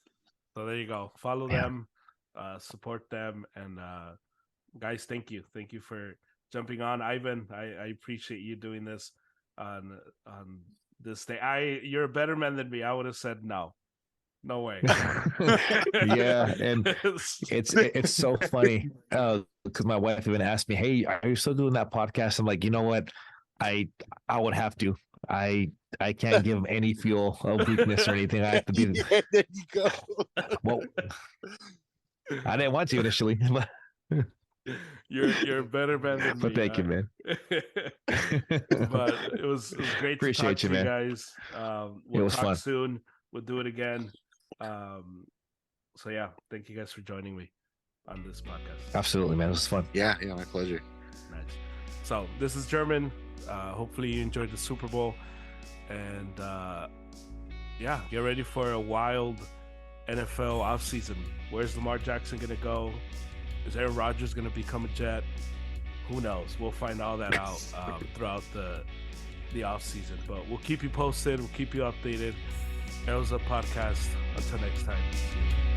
[SPEAKER 1] So there you go. Follow them, support them, and guys, thank you for jumping on. Ivan, I appreciate you doing this on this day. You're a better man than me. I would have said no. No way.
[SPEAKER 2] Yeah, and it's so funny because my wife even asked me, "Hey, are you still doing that podcast?" I'm like, you know what, I would have to. I can't give them any fuel of weakness or anything. I have to be.
[SPEAKER 3] Yeah, there you go.
[SPEAKER 2] Well, I didn't want to initially, but
[SPEAKER 1] you're a better man than me.
[SPEAKER 2] But thank you, man.
[SPEAKER 1] But it was great
[SPEAKER 2] Appreciate
[SPEAKER 1] to talk
[SPEAKER 2] you,
[SPEAKER 1] to
[SPEAKER 2] man.
[SPEAKER 1] you guys. We'll
[SPEAKER 2] it was
[SPEAKER 1] talk
[SPEAKER 2] fun.
[SPEAKER 1] soon. We'll do it again. So yeah, thank you guys for joining me. on this podcast.
[SPEAKER 2] Absolutely, man. It was fun.
[SPEAKER 3] Yeah, my pleasure.
[SPEAKER 1] Nice. So this is German. Hopefully you enjoyed the Super Bowl, and get ready for a wild NFL offseason. Where's Lamar Jackson gonna go? Is Aaron Rodgers gonna become a Jet? Who knows? We'll find all that out throughout the offseason. But we'll keep you posted. We'll keep you updated. Arrows Up Podcast. Until next time. See you.